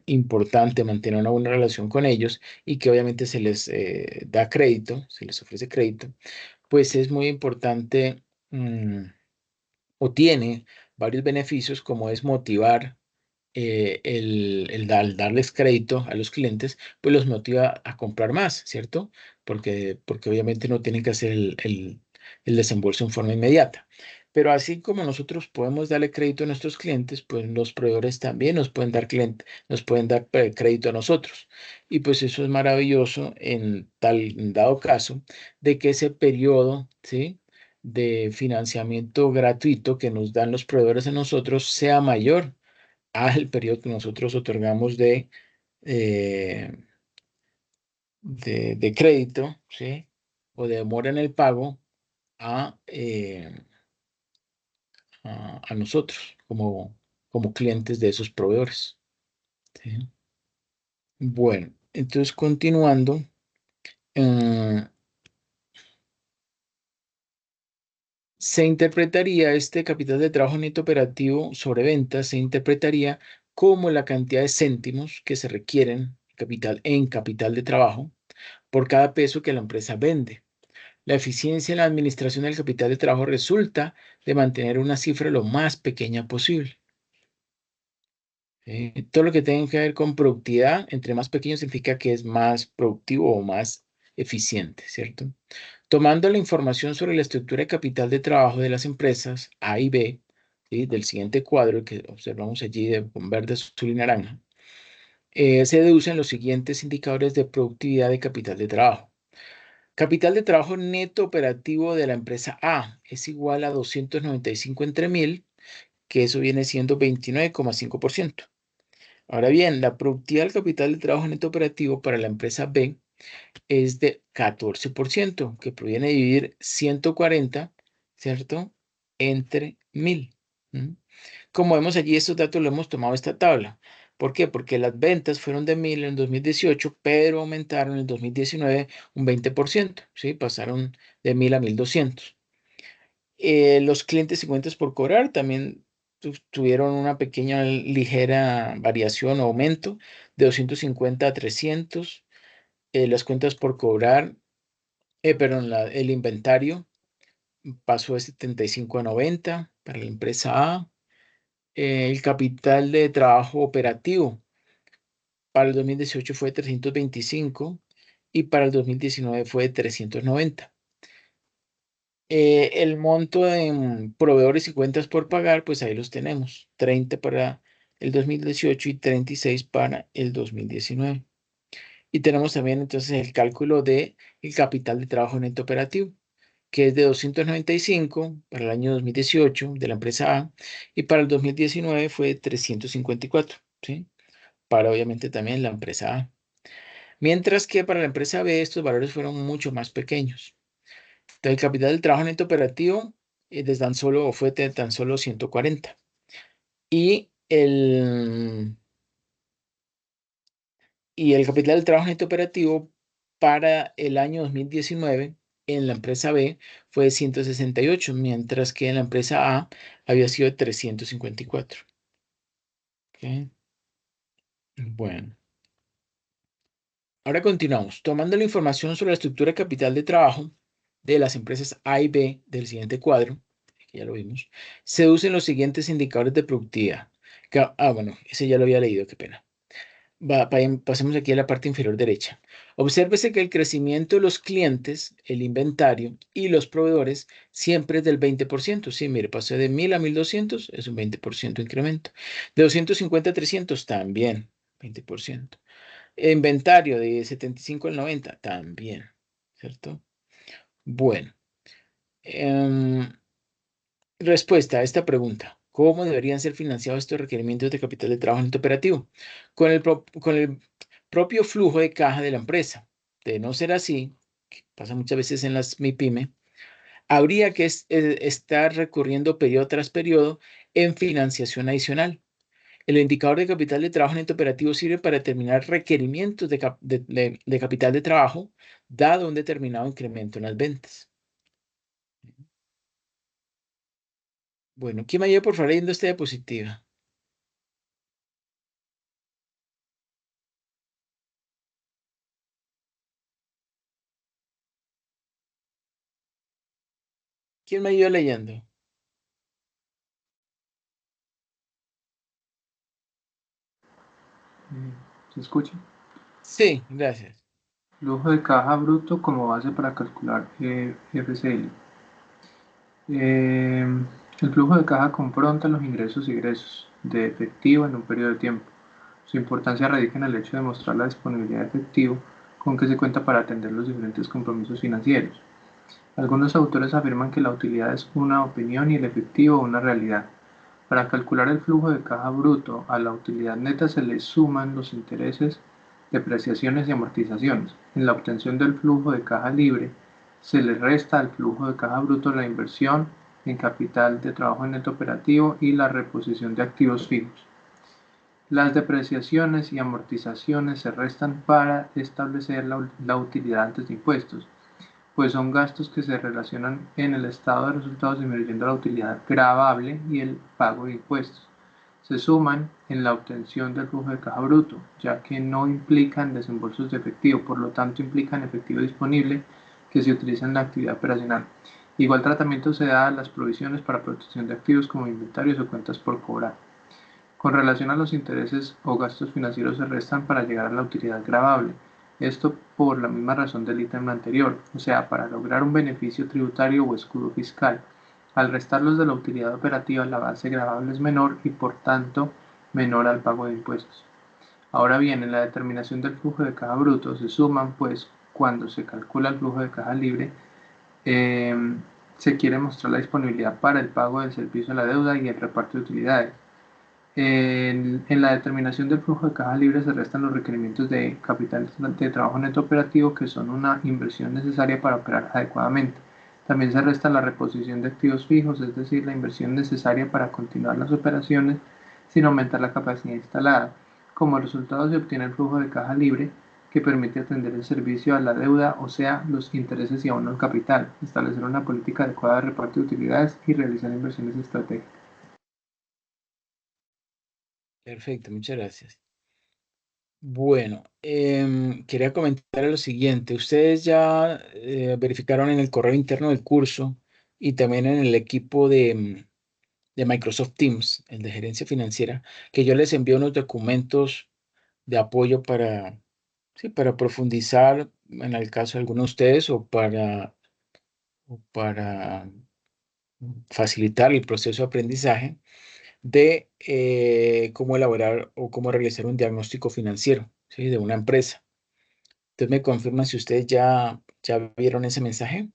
importante mantener una buena relación con ellos y que obviamente se les da crédito, se les ofrece crédito, pues es muy importante o tiene varios beneficios como es motivar al darles crédito a los clientes, pues los motiva a comprar más, ¿cierto? Porque obviamente no tienen que hacer el desembolso en forma inmediata. Pero así como nosotros podemos darle crédito a nuestros clientes, pues los proveedores también nos pueden dar crédito a nosotros. Y pues eso es maravilloso en dado caso de que ese periodo, ¿sí? De financiamiento gratuito que nos dan los proveedores a nosotros sea mayor al periodo que nosotros otorgamos eh, de crédito, ¿sí? O de demora en el pago a, eh, a nosotros como clientes de esos proveedores, ¿sí? Bueno, entonces continuando, eh, se interpretaría este capital de trabajo neto operativo sobre ventas, se interpretaría como la cantidad de céntimos que se requieren en capital de trabajo por cada peso que la empresa vende. La eficiencia en la administración del capital de trabajo resulta de mantener una cifra lo más pequeña posible. Todo lo que tenga que ver con productividad, entre más pequeño significa que es más productivo o más eficiente, ¿cierto? Tomando la información sobre la estructura de capital de trabajo de las empresas A y B, ¿sí? Del siguiente cuadro que observamos allí con verde, azul y naranja, se deducen los siguientes indicadores de productividad de capital de trabajo. Capital de trabajo neto operativo de la empresa A es igual a 295 entre 1000, que eso viene siendo 29,5%. Ahora bien, la productividad del capital de trabajo neto operativo para la empresa B es de 14%, que proviene de dividir 140, ¿cierto? Entre 1000. Como vemos allí, estos datos los hemos tomado de esta tabla. ¿Por qué? Porque las ventas fueron de 1000 en 2018, pero aumentaron en el 2019 un 20%, ¿sí? Pasaron de 1000 a 1200. Los clientes y cuentas por cobrar también tuvieron una pequeña ligera variación o aumento de 250 a 300. Las cuentas por cobrar, perdón, el inventario pasó de 75 a 90 para la empresa A. El capital de trabajo operativo para el 2018 fue de 325 y para el 2019 fue de 390. El monto en proveedores y cuentas por pagar, pues ahí los tenemos, 30 para el 2018 y 36 para el 2019. Y tenemos también entonces el cálculo de el capital de trabajo neto operativo, que es de 295 para el año 2018 de la empresa A y para el 2019 fue 354, ¿sí? Para obviamente también la empresa A. Mientras que para la empresa B estos valores fueron mucho más pequeños. Entonces, el capital del trabajo neto operativo fue de tan solo 140. Y el capital del trabajo neto operativo para el año 2019 en la empresa B fue de 168, mientras que en la empresa A había sido de 354. ¿Ok? Bueno, ahora continuamos. Tomando la información sobre la estructura de capital de trabajo de las empresas A y B del siguiente cuadro, que ya lo vimos, se deducen los siguientes indicadores de productividad. Bueno, ese ya lo había leído, qué pena. Pasemos aquí a la parte inferior derecha. Obsérvese que el crecimiento de los clientes, el inventario y los proveedores siempre es del 20%. Sí, mire, pasé de 1000 a 1200, es un 20% incremento. De 250 a 300, también 20%. Inventario de 75 al 90, también, ¿cierto? Bueno, respuesta a esta pregunta. ¿Cómo deberían ser financiados estos requerimientos de capital de trabajo neto operativo? Con el propio flujo de caja de la empresa. De no ser así, que pasa muchas veces en las MIPYME, habría que estar recurriendo periodo tras periodo en financiación adicional. El indicador de capital de trabajo neto operativo sirve para determinar requerimientos de capital de trabajo dado un determinado incremento en las ventas. Bueno, ¿quién me ayuda por favor leyendo esta diapositiva? ¿Quién me ayuda leyendo? ¿Se escucha? Sí, gracias. Flujo de caja bruto como base para calcular FCL. El flujo de caja confronta los ingresos y egresos de efectivo en un periodo de tiempo. Su importancia radica en el hecho de mostrar la disponibilidad de efectivo con que se cuenta para atender los diferentes compromisos financieros. Algunos autores afirman que la utilidad es una opinión y el efectivo una realidad. Para calcular el flujo de caja bruto a la utilidad neta se le suman los intereses, depreciaciones y amortizaciones. En la obtención del flujo de caja libre se le resta al flujo de caja bruto la inversión en capital de trabajo neto operativo y la reposición de activos fijos. Las depreciaciones y amortizaciones se restan para establecer la utilidad antes de impuestos. pues son gastos que se relacionan en el estado de resultados disminuyendo la utilidad gravable y el pago de impuestos. Se suman en la obtención del flujo de caja bruto, ya que no implican desembolsos de efectivo, por lo tanto implican efectivo disponible que se utiliza en la actividad operacional. Igual tratamiento se da a las provisiones para protección de activos como inventarios o cuentas por cobrar. Con relación a los intereses o gastos financieros se restan para llegar a la utilidad gravable. Esto por la misma razón del ítem anterior, o sea, para lograr un beneficio tributario o escudo fiscal. Al restarlos de la utilidad operativa, la base gravable es menor y por tanto menor al pago de impuestos. Ahora bien, en la determinación del flujo de caja bruto se suman, pues, cuando se calcula el flujo de caja libre, se quiere mostrar la disponibilidad para el pago del servicio a la deuda y el reparto de utilidades. En la determinación del flujo de caja libre se restan los requerimientos de capital de trabajo neto operativo, que son una inversión necesaria para operar adecuadamente. También se resta la reposición de activos fijos, es decir, la inversión necesaria para continuar las operaciones sin aumentar la capacidad instalada. Como resultado se obtiene el flujo de caja libre, que permite atender el servicio a la deuda, o sea, los intereses y abono al capital, establecer una política adecuada de reparto de utilidades y realizar inversiones estratégicas. Perfecto, muchas gracias. Bueno, quería comentar lo siguiente. Ustedes ya verificaron en el correo interno del curso y también en el equipo de Microsoft Teams, el de gerencia financiera, que yo les envío unos documentos de apoyo para, sí, para profundizar en el caso de alguno de ustedes o para facilitar el proceso de aprendizaje de cómo elaborar o cómo realizar un diagnóstico financiero, ¿sí? De una empresa. Entonces me confirman si ustedes ya vieron ese mensaje.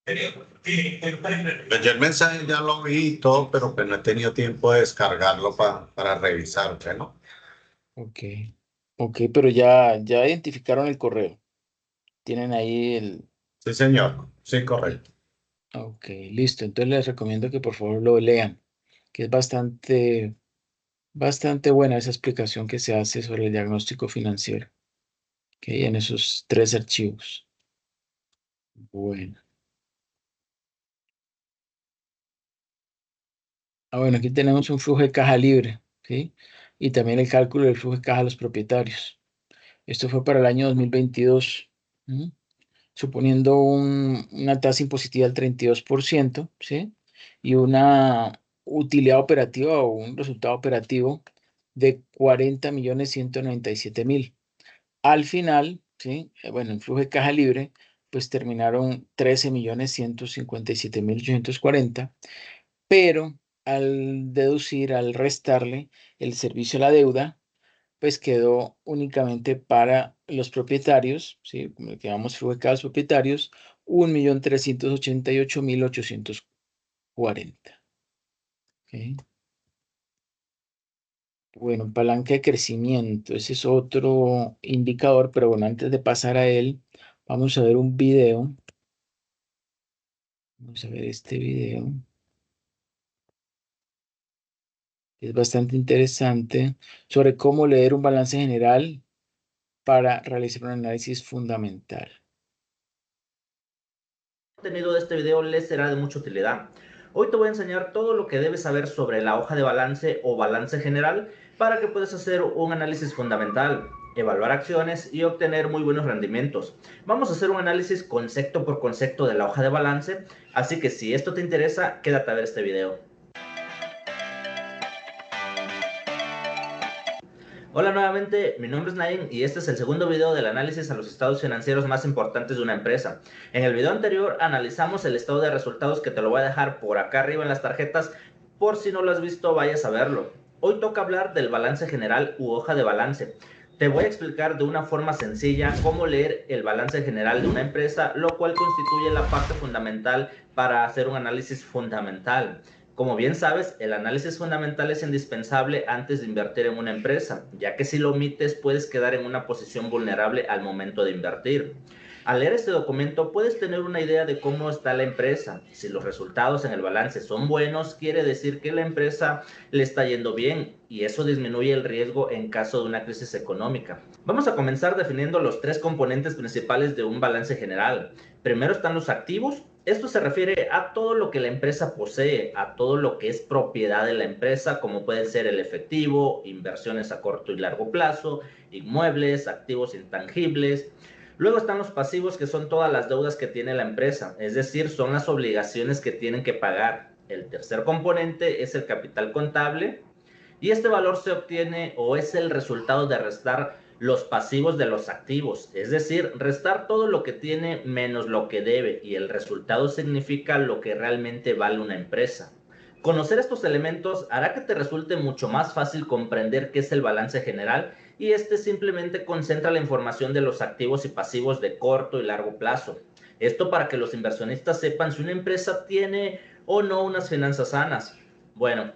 Pues yo el mensaje ya lo vi y todo, pero pues no he tenido tiempo de descargarlo para revisar, ¿no? Ok, ok, pero ya identificaron el correo. Tienen ahí el... Sí, señor. Sí, el- correcto. Ok, listo. Entonces les recomiendo que por favor lo lean, que es bastante buena esa explicación que se hace sobre el diagnóstico financiero, que hay en esos 3 archivos. Bueno. Bueno, aquí tenemos un flujo de caja libre, ¿sí? Y también el cálculo del flujo de caja a los propietarios. Esto fue para el año 2022, ¿m? Suponiendo una tasa impositiva del 32%, ¿sí? Y una utilidad operativa o un resultado operativo de 40.197.000. Al final, ¿sí? Bueno, el flujo de caja libre, pues terminaron 13.157.840, pero al restarle el servicio a la deuda, pues quedó únicamente para los propietarios, ¿sí? Como le llamamos flujo de caja a los propietarios, 1.388.840. ¿Ok? Bueno, palanca de crecimiento, ese es otro indicador, pero bueno, antes de pasar a él, vamos a ver un video. Vamos a ver este video. Es bastante interesante sobre cómo leer un balance general para realizar un análisis fundamental. El contenido de este video les será de mucha utilidad. Hoy te voy a enseñar todo lo que debes saber sobre la hoja de balance o balance general para que puedas hacer un análisis fundamental, evaluar acciones y obtener muy buenos rendimientos. Vamos a hacer un análisis concepto por concepto de la hoja de balance, así que si esto te interesa, quédate a ver este video. Hola nuevamente, mi nombre es Naim y este es el segundo video del análisis a los estados financieros más importantes de una empresa. En el video anterior analizamos el estado de resultados, que te lo voy a dejar por acá arriba en las tarjetas, por si no lo has visto vayas a verlo. Hoy toca hablar del balance general u hoja de balance. Te voy a explicar de una forma sencilla cómo leer el balance general de una empresa, lo cual constituye la parte fundamental para hacer un análisis fundamental. Como bien sabes, el análisis fundamental es indispensable antes de invertir en una empresa, ya que si lo omites puedes quedar en una posición vulnerable al momento de invertir. Al leer este documento puedes tener una idea de cómo está la empresa. Si los resultados en el balance son buenos, quiere decir que la empresa le está yendo bien y eso disminuye el riesgo en caso de una crisis económica. Vamos a comenzar definiendo los 3 componentes principales de un balance general. Primero están los activos. Esto se refiere a todo lo que la empresa posee, a todo lo que es propiedad de la empresa, como pueden ser el efectivo, inversiones a corto y largo plazo, inmuebles, activos intangibles. Luego están los pasivos, que son todas las deudas que tiene la empresa, es decir, son las obligaciones que tienen que pagar. El tercer componente es el capital contable y este valor se obtiene o es el resultado de restar los pasivos de los activos, es decir, restar todo lo que tiene menos lo que debe y el resultado significa lo que realmente vale una empresa. Conocer estos elementos hará que te resulte mucho más fácil comprender qué es el balance general y este simplemente concentra la información de los activos y pasivos de corto y largo plazo. Esto para que los inversionistas sepan si una empresa tiene o no unas finanzas sanas. Bueno,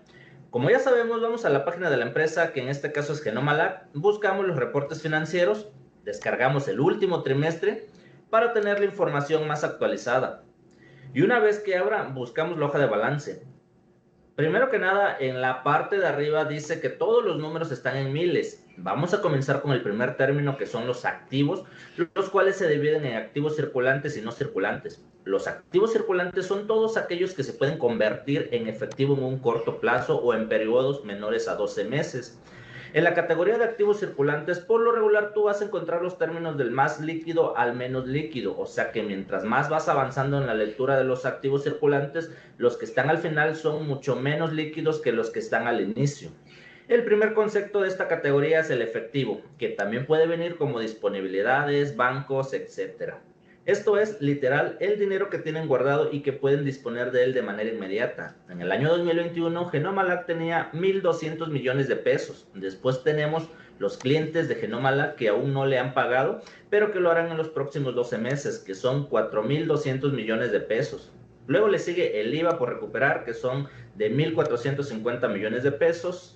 como ya sabemos, vamos a la página de la empresa, que en este caso es Genomalac, buscamos los reportes financieros, descargamos el último trimestre para tener la información más actualizada. Y una vez que abra, buscamos la hoja de balance. Primero que nada, en la parte de arriba dice que todos los números están en miles. Vamos a comenzar con el primer término, que son los activos, los cuales se dividen en activos circulantes y no circulantes. Los activos circulantes son todos aquellos que se pueden convertir en efectivo en un corto plazo o en periodos menores a 12 meses. En la categoría de activos circulantes, por lo regular tú vas a encontrar los términos del más líquido al menos líquido, o sea que mientras más vas avanzando en la lectura de los activos circulantes, los que están al final son mucho menos líquidos que los que están al inicio. El primer concepto de esta categoría es el efectivo, que también puede venir como disponibilidades, bancos, etc. Esto es, literal, el dinero que tienen guardado y que pueden disponer de él de manera inmediata. En el año 2021, Genomalac tenía 1.200 millones de pesos. Después tenemos los clientes de Genomalac que aún no le han pagado, pero que lo harán en los próximos 12 meses, que son 4.200 millones de pesos. Luego le sigue el IVA por recuperar, que son de 1.450 millones de pesos.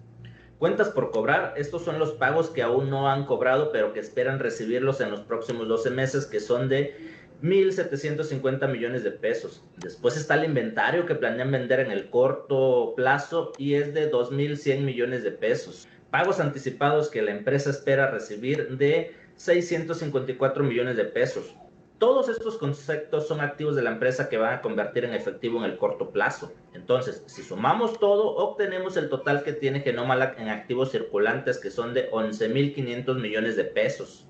Cuentas por cobrar, estos son los pagos que aún no han cobrado, pero que esperan recibirlos en los próximos 12 meses, que son de 1.750 millones de pesos. Después está el inventario que planean vender en el corto plazo y es de 2.100 millones de pesos. Pagos anticipados que la empresa espera recibir de 654 millones de pesos. Todos estos conceptos son activos de la empresa que van a convertir en efectivo en el corto plazo. Entonces, si sumamos todo, obtenemos el total que tiene Genomalac en activos circulantes, que son de 11.500 millones de pesos.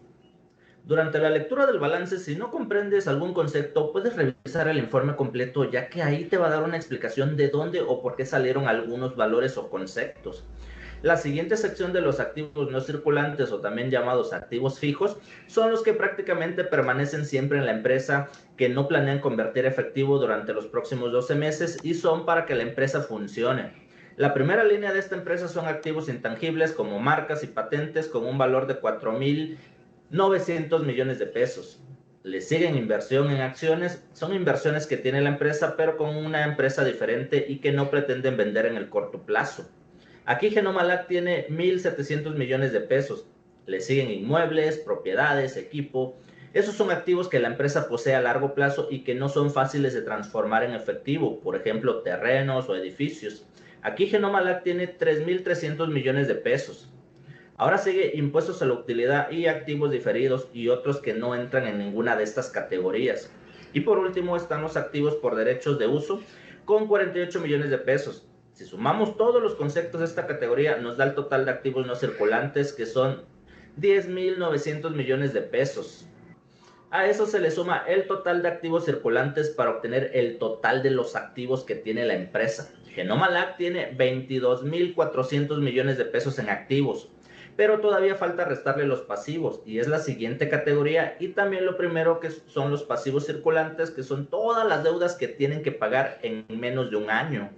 Durante la lectura del balance, si no comprendes algún concepto, puedes revisar el informe completo, ya que ahí te va a dar una explicación de dónde o por qué salieron algunos valores o conceptos. La siguiente sección de los activos no circulantes, o también llamados activos fijos, son los que prácticamente permanecen siempre en la empresa, que no planean convertir efectivo durante los próximos 12 meses y son para que la empresa funcione. La primera línea de esta empresa son activos intangibles como marcas y patentes con un valor de 4.900 millones de pesos. Le siguen inversión en acciones, son inversiones que tiene la empresa pero con una empresa diferente y que no pretenden vender en el corto plazo. Aquí Genomalac tiene 1.700 millones de pesos. Le siguen inmuebles, propiedades, equipo. Esos son activos que la empresa posee a largo plazo y que no son fáciles de transformar en efectivo, por ejemplo, terrenos o edificios. Aquí Genomalac tiene 3.300 millones de pesos. Ahora sigue impuestos a la utilidad y activos diferidos y otros que no entran en ninguna de estas categorías. Y por último están los activos por derechos de uso con 48 millones de pesos. Si sumamos todos los conceptos de esta categoría, nos da el total de activos no circulantes, que son 10.900 millones de pesos. A eso se le suma el total de activos circulantes para obtener el total de los activos que tiene la empresa. Genomalac tiene 22.400 millones de pesos en activos, pero todavía falta restarle los pasivos, y es la siguiente categoría, y también lo primero, que son los pasivos circulantes, que son todas las deudas que tienen que pagar en menos de un año.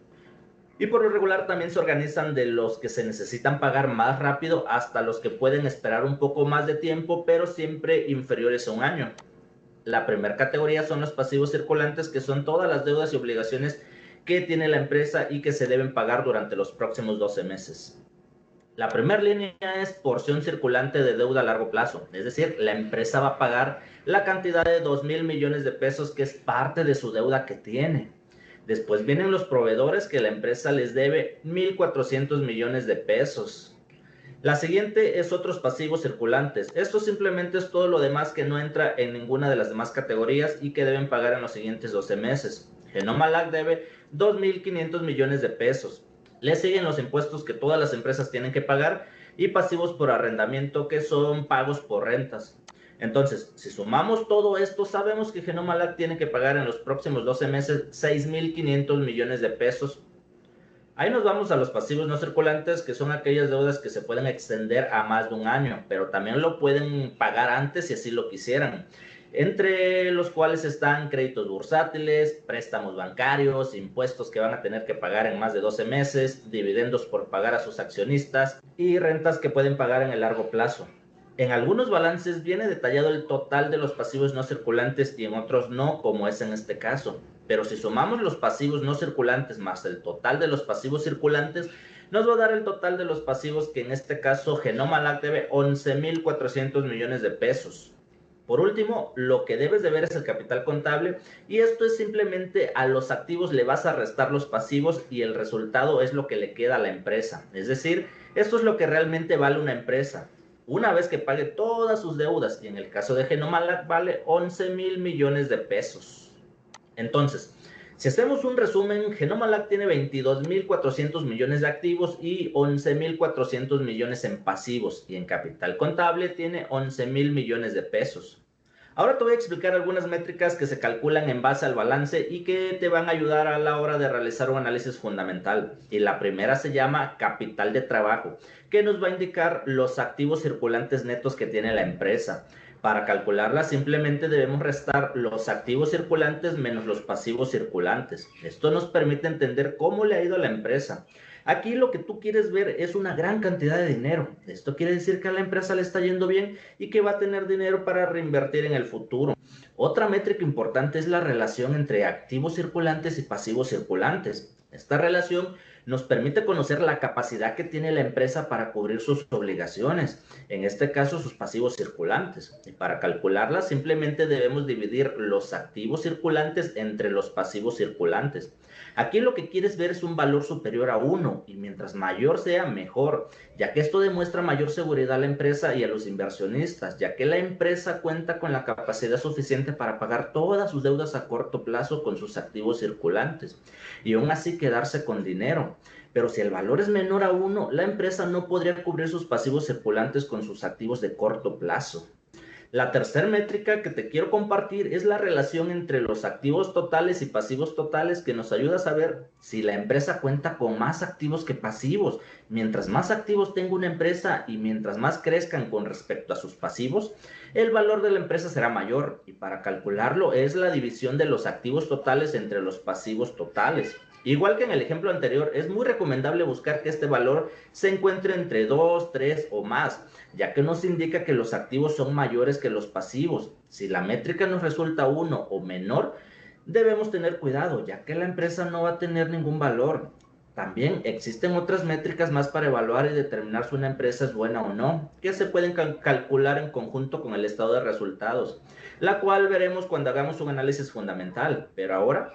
Y por lo regular también se organizan de los que se necesitan pagar más rápido hasta los que pueden esperar un poco más de tiempo, pero siempre inferiores a un año. La primera categoría son los pasivos circulantes, que son todas las deudas y obligaciones que tiene la empresa y que se deben pagar durante los próximos 12 meses. La primera línea es porción circulante de deuda a largo plazo, es decir, la empresa va a pagar la cantidad de 2,000 millones de pesos que es parte de su deuda que tiene. Después vienen los proveedores que la empresa les debe 1,400 millones de pesos. La siguiente es otros pasivos circulantes. Esto simplemente es todo lo demás que no entra en ninguna de las demás categorías y que deben pagar en los siguientes 12 meses. Genomalac debe 2,500 millones de pesos. Le siguen los impuestos que todas las empresas tienen que pagar y pasivos por arrendamiento, que son pagos por rentas. Entonces, si sumamos todo esto, sabemos que Genomalac tiene que pagar en los próximos 12 meses 6,500 millones de pesos. Ahí nos vamos a los pasivos no circulantes, que son aquellas deudas que se pueden extender a más de un año, pero también lo pueden pagar antes si así lo quisieran, entre los cuales están créditos bursátiles, préstamos bancarios, impuestos que van a tener que pagar en más de 12 meses, dividendos por pagar a sus accionistas y rentas que pueden pagar en el largo plazo. En algunos balances viene detallado el total de los pasivos no circulantes y en otros no, como es en este caso. Pero si sumamos los pasivos no circulantes más el total de los pasivos circulantes, nos va a dar el total de los pasivos, que en este caso Genomalac debe 11,400 millones de pesos. Por último, lo que debes de ver es el capital contable, y esto es simplemente a los activos le vas a restar los pasivos y el resultado es lo que le queda a la empresa. Es decir, esto es lo que realmente vale una empresa una vez que pague todas sus deudas, y en el caso de Genomalac vale 11,000 millones de pesos. Entonces, si hacemos un resumen, Genomalac tiene 22,400 millones de activos y 11,400 millones en pasivos, y en capital contable tiene 11,000 millones de pesos. Ahora te voy a explicar algunas métricas que se calculan en base al balance y que te van a ayudar a la hora de realizar un análisis fundamental. Y la primera se llama capital de trabajo, que nos va a indicar los activos circulantes netos que tiene la empresa. Para calcularla simplemente debemos restar los activos circulantes menos los pasivos circulantes. Esto nos permite entender cómo le ha ido a la empresa. Aquí lo que tú quieres ver es una gran cantidad de dinero. Esto quiere decir que a la empresa le está yendo bien y que va a tener dinero para reinvertir en el futuro. Otra métrica importante es la relación entre activos circulantes y pasivos circulantes. Esta relación nos permite conocer la capacidad que tiene la empresa para cubrir sus obligaciones, en este caso sus pasivos circulantes. Y para calcularla simplemente debemos dividir los activos circulantes entre los pasivos circulantes. Aquí lo que quieres ver es un valor superior a 1, y mientras mayor sea, mejor, ya que esto demuestra mayor seguridad a la empresa y a los inversionistas, ya que la empresa cuenta con la capacidad suficiente para pagar todas sus deudas a corto plazo con sus activos circulantes, y aún así quedarse con dinero. Pero si el valor es menor a 1, la empresa no podría cubrir sus pasivos circulantes con sus activos de corto plazo. La tercera métrica que te quiero compartir es la relación entre los activos totales y pasivos totales, que nos ayuda a saber si la empresa cuenta con más activos que pasivos. Mientras más activos tenga una empresa y mientras más crezcan con respecto a sus pasivos, el valor de la empresa será mayor, y para calcularlo es la división de los activos totales entre los pasivos totales. Igual que en el ejemplo anterior, es muy recomendable buscar que este valor se encuentre entre 2, 3 o más, ya que nos indica que los activos son mayores que los pasivos. Si la métrica nos resulta 1 o menor, debemos tener cuidado, ya que la empresa no va a tener ningún valor. También existen otras métricas más para evaluar y determinar si una empresa es buena o no, que se pueden calcular en conjunto con el estado de resultados, la cual veremos cuando hagamos un análisis fundamental. Pero ahora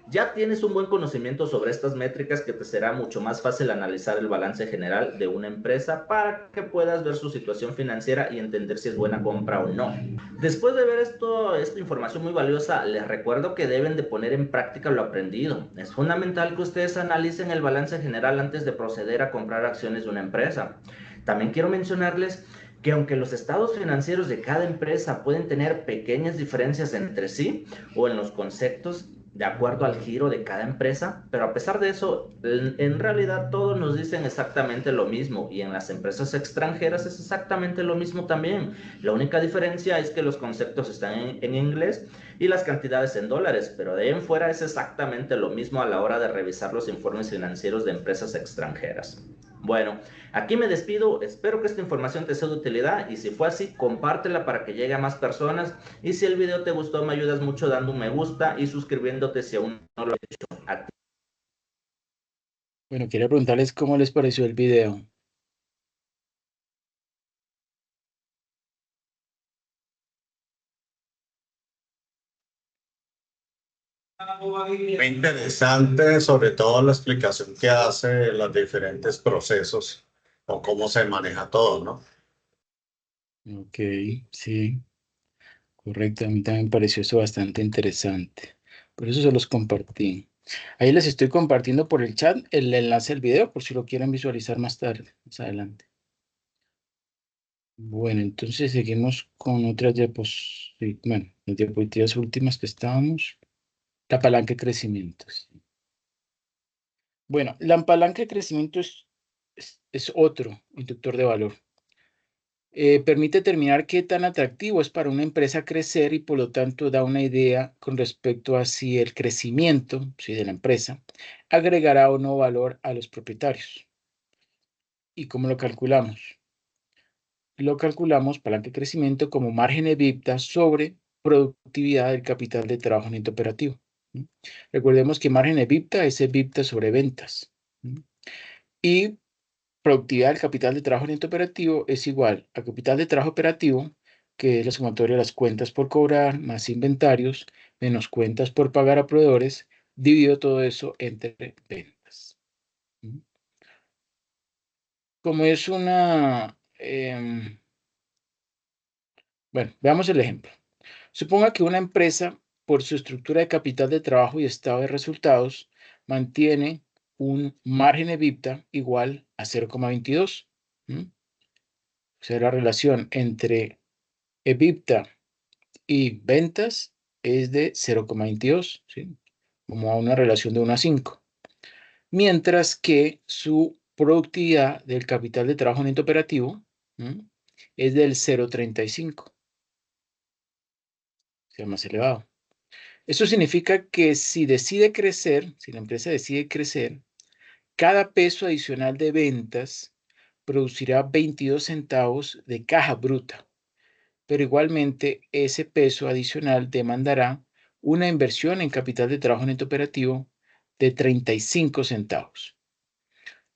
ya tienes un buen conocimiento sobre estas métricas, que te será mucho más fácil analizar el balance general de una empresa para que puedas ver su situación financiera y entender si es buena compra o no. Después de ver esta información muy valiosa, les recuerdo que deben de poner en práctica lo aprendido. Es fundamental que ustedes analicen el balance general antes de proceder a comprar acciones de una empresa. También quiero mencionarles que aunque los estados financieros de cada empresa pueden tener pequeñas diferencias entre sí o en los conceptos de acuerdo al giro de cada empresa, pero a pesar de eso, en realidad todos nos dicen exactamente lo mismo, y en las empresas extranjeras es exactamente lo mismo también. La única diferencia es que los conceptos están en inglés y las cantidades en dólares, pero de ahí en fuera es exactamente lo mismo a la hora de revisar los informes financieros de empresas extranjeras. Bueno, aquí me despido, espero que esta información te sea de utilidad, y si fue así, compártela para que llegue a más personas, y si el video te gustó, me ayudas mucho dando un me gusta y suscribiéndote si aún no lo has hecho. Bueno, quiero preguntarles cómo les pareció el video. Muy interesante, sobre todo la explicación que hace de los diferentes procesos o cómo se maneja todo, ¿no? Ok, sí, correcto. A mí también me pareció eso bastante interesante. Por eso se los compartí. Ahí les estoy compartiendo por el chat el enlace del video por si lo quieren visualizar más tarde, más adelante. Bueno, entonces seguimos con otras diapositivas, bueno, las diapositivas últimas que estábamos. La palanca de crecimiento. Sí. Bueno, la palanca de crecimiento es otro inductor de valor. Permite determinar qué tan atractivo es para una empresa crecer y por lo tanto da una idea con respecto a si el crecimiento, ¿sí?, de la empresa agregará o no valor a los propietarios. ¿Y cómo lo calculamos? Lo calculamos, palanca de crecimiento, como margen EBITDA sobre productividad del capital de trabajo neto operativo. ¿Mm? Recordemos que margen EBITDA es EBITDA sobre ventas. ¿Mm? Y productividad del capital de trabajo neto operativo es igual a capital de trabajo operativo, que es la sumatoria de las cuentas por cobrar más inventarios, menos cuentas por pagar a proveedores, dividido todo eso entre ventas. ¿Mm? Como es una... bueno, veamos el ejemplo. Suponga que una empresa, por su estructura de capital de trabajo y estado de resultados, mantiene un margen EBITDA igual a 0,22. O sea, la relación entre EBITDA y ventas es de 0,22, ¿sí? Como a una relación de 1 a 5. Mientras que su productividad del capital de trabajo neto operativo es del 0,35, o sea, más elevado. Eso significa que si decide crecer, si la empresa decide crecer, cada peso adicional de ventas producirá 22 centavos de caja bruta, pero igualmente ese peso adicional demandará una inversión en capital de trabajo neto operativo de 35 centavos.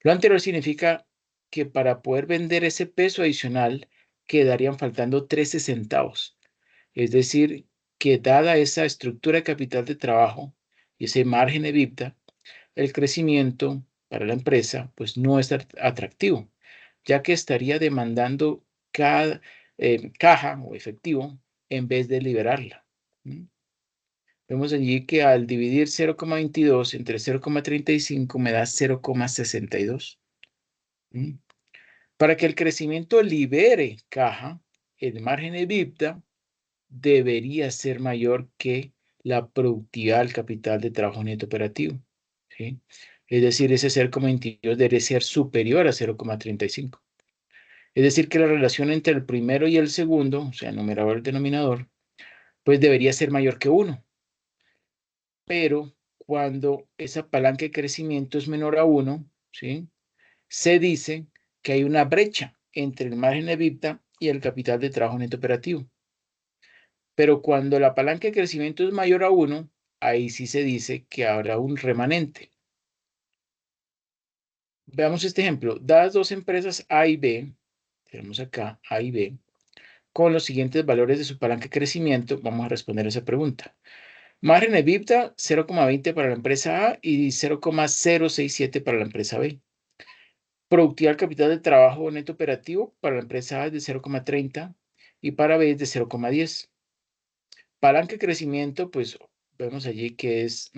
Lo anterior significa que para poder vender ese peso adicional quedarían faltando 13 centavos. Es decir, que dada esa estructura de capital de trabajo y ese margen de EBITDA, el crecimiento para la empresa pues no es atractivo, ya que estaría demandando cada caja o efectivo en vez de liberarla. Vemos allí que al dividir 0,22 entre 0,35 me da 0,62. Para que el crecimiento libere caja, el margen de EBITDA debería ser mayor que la productividad del capital de trabajo neto operativo, ¿sí? Es decir, ese 0,22 debe ser superior a 0,35. Es decir, que la relación entre el primero y el segundo, o sea, numerador y denominador, pues debería ser mayor que 1. Pero cuando esa palanca de crecimiento es menor a 1, ¿sí?, se dice que hay una brecha entre el margen de EBITDA y el capital de trabajo neto operativo. Pero cuando la palanca de crecimiento es mayor a 1, ahí sí se dice que habrá un remanente. Veamos este ejemplo. Dadas dos empresas A y B, tenemos acá A y B, con los siguientes valores de su palanca de crecimiento, vamos a responder esa pregunta. Margen de EBITDA 0,20 para la empresa A y 0,067 para la empresa B. Productividad del capital de trabajo neto operativo para la empresa A es de 0,30 y para B es de 0,10. Palanca de crecimiento, pues vemos allí que es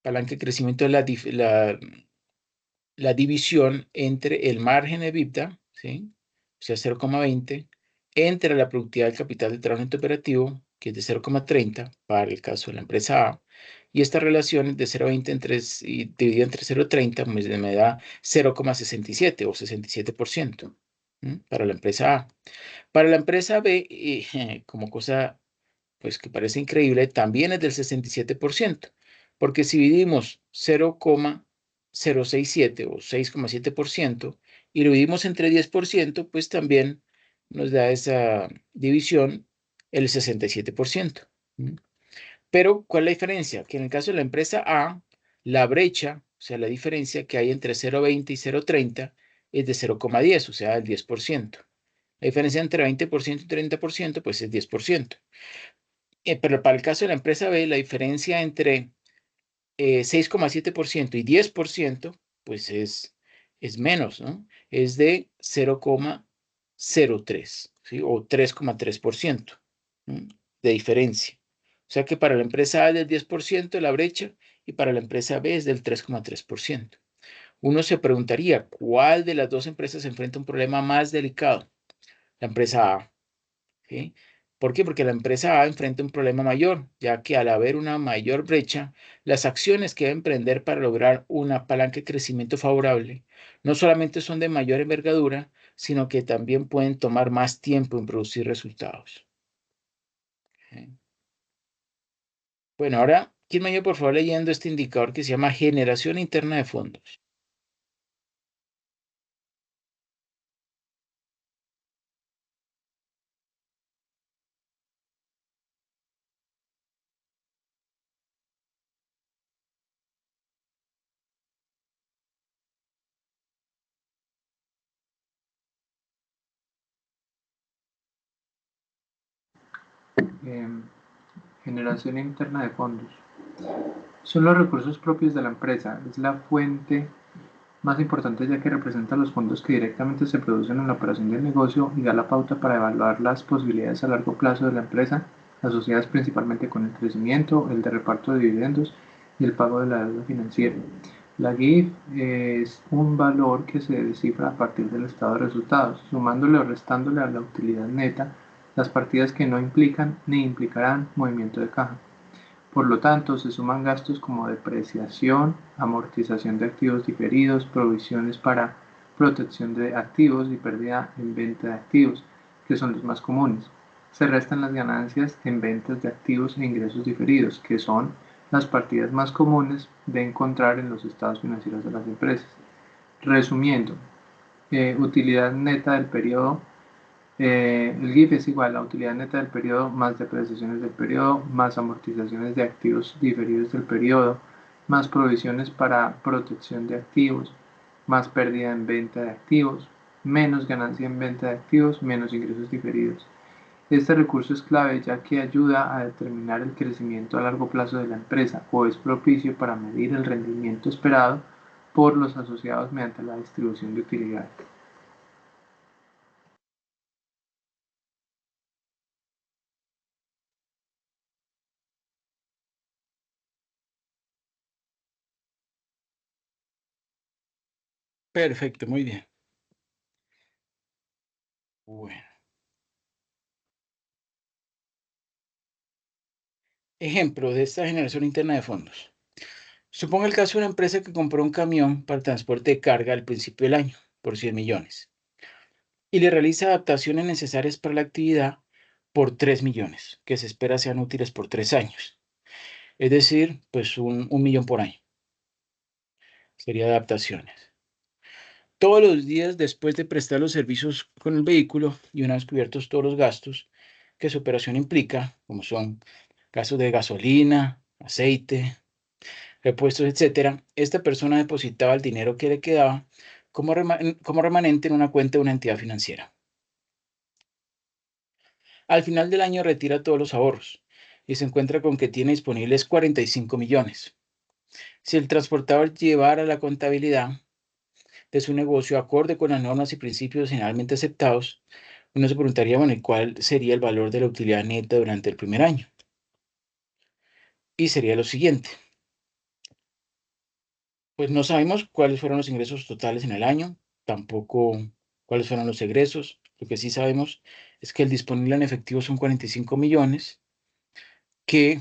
palanca de crecimiento es la división entre el margen de EBITDA, ¿sí?, o sea, 0,20, entre la productividad del capital de trabajo neto operativo, que es de 0,30 para el caso de la empresa A, y esta relación de 0,20 dividida entre 0,30 me da 0,67 o 67% para la empresa A. Para la empresa B, como cosa pues que parece increíble, también es del 67%, porque si dividimos 0,067 o 6,7% y lo dividimos entre 10%, pues también nos da esa división el 67%. Pero, ¿cuál es la diferencia? Que en el caso de la empresa A, la brecha, o sea, la diferencia que hay entre 0,20 y 0,30 es de 0,10, o sea, el 10%. La diferencia entre 20% y 30%, pues es 10%. Pero para el caso de la empresa B, la diferencia entre 6,7% y 10%, pues es menos, ¿no? Es de 0,03, ¿sí? O 3,3%, ¿no? De diferencia. O sea que para la empresa A es del 10% la brecha y para la empresa B es del 3,3%. Uno se preguntaría, ¿cuál de las dos empresas enfrenta un problema más delicado? La empresa A, ¿sí? ¿Por qué? Porque la empresa A enfrenta un problema mayor, ya que al haber una mayor brecha, las acciones que debe emprender para lograr una palanca de crecimiento favorable no solamente son de mayor envergadura, sino que también pueden tomar más tiempo en producir resultados. ¿Sí? Bueno, ahora, ¿quién me ayuda por favor leyendo este indicador que se llama generación interna de fondos? Generación interna de fondos. Son los recursos propios de la empresa. Es la fuente más importante ya que representa los fondos que directamente se producen en la operación del negocio y da la pauta para evaluar las posibilidades a largo plazo de la empresa, asociadas principalmente con el crecimiento, el de reparto de dividendos y el pago de la deuda financiera. La GIF es un valor que se descifra a partir del estado de resultados, sumándole o restándole a la utilidad neta las partidas que no implican ni implicarán movimiento de caja. Por lo tanto, se suman gastos como depreciación, amortización de activos diferidos, provisiones para protección de activos y pérdida en venta de activos, que son los más comunes. Se restan las ganancias en ventas de activos e ingresos diferidos, que son las partidas más comunes de encontrar en los estados financieros de las empresas. Resumiendo, utilidad neta del periodo. El GIF es igual a utilidad neta del periodo más depreciaciones del periodo más amortizaciones de activos diferidos del periodo más provisiones para protección de activos más pérdida en venta de activos menos ganancia en venta de activos menos ingresos diferidos. Este recurso es clave ya que ayuda a determinar el crecimiento a largo plazo de la empresa o es propicio para medir el rendimiento esperado por los asociados mediante la distribución de utilidades. Perfecto, muy bien. Bueno. Ejemplo de esta generación interna de fondos. Suponga el caso de una empresa que compró un camión para transporte de carga al principio del año por 100 millones y le realiza adaptaciones necesarias para la actividad por 3 millones, que se espera sean útiles por 3 años. Es decir, pues un millón por año. Sería adaptaciones. Todos los días después de prestar los servicios con el vehículo y una vez cubiertos todos los gastos que su operación implica, como son gastos de gasolina, aceite, repuestos, etcétera, esta persona depositaba el dinero que le quedaba como remanente en una cuenta de una entidad financiera. Al final del año retira todos los ahorros y se encuentra con que tiene disponibles 45 millones. Si el transportador llevara la contabilidad de su negocio acorde con las normas y principios generalmente aceptados, uno se preguntaría, bueno, ¿y cuál sería el valor de la utilidad neta durante el primer año? Y sería lo siguiente. Pues no sabemos cuáles fueron los ingresos totales en el año, tampoco cuáles fueron los egresos. Lo que sí sabemos es que el disponible en efectivo son 45 millones, que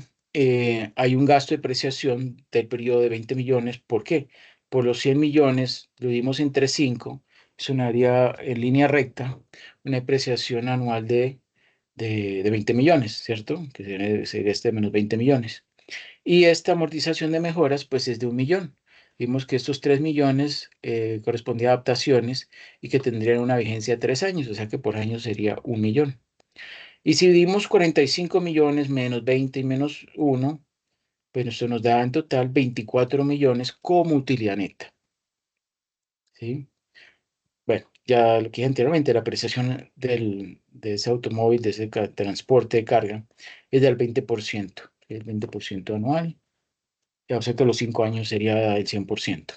hay un gasto de depreciación del periodo de 20 millones. ¿Por qué? Por los 100 millones, lo dimos entre 5, eso haría en línea recta una depreciación anual de 20 millones, ¿cierto? Que sería este menos 20 millones. Y esta amortización de mejoras, pues es de 1 millón. Vimos que estos 3 millones correspondían a adaptaciones y que tendrían una vigencia de 3 años, o sea que por año sería 1 millón. Y si dimos 45 millones menos 20 y menos 1, pues esto nos da en total 24 millones como utilidad neta. ¿Sí? Bueno, ya lo que dije anteriormente, la apreciación de ese automóvil, de ese transporte de carga, es del 20%, el 20% anual, ya o sea que a los 5 años sería el 100%.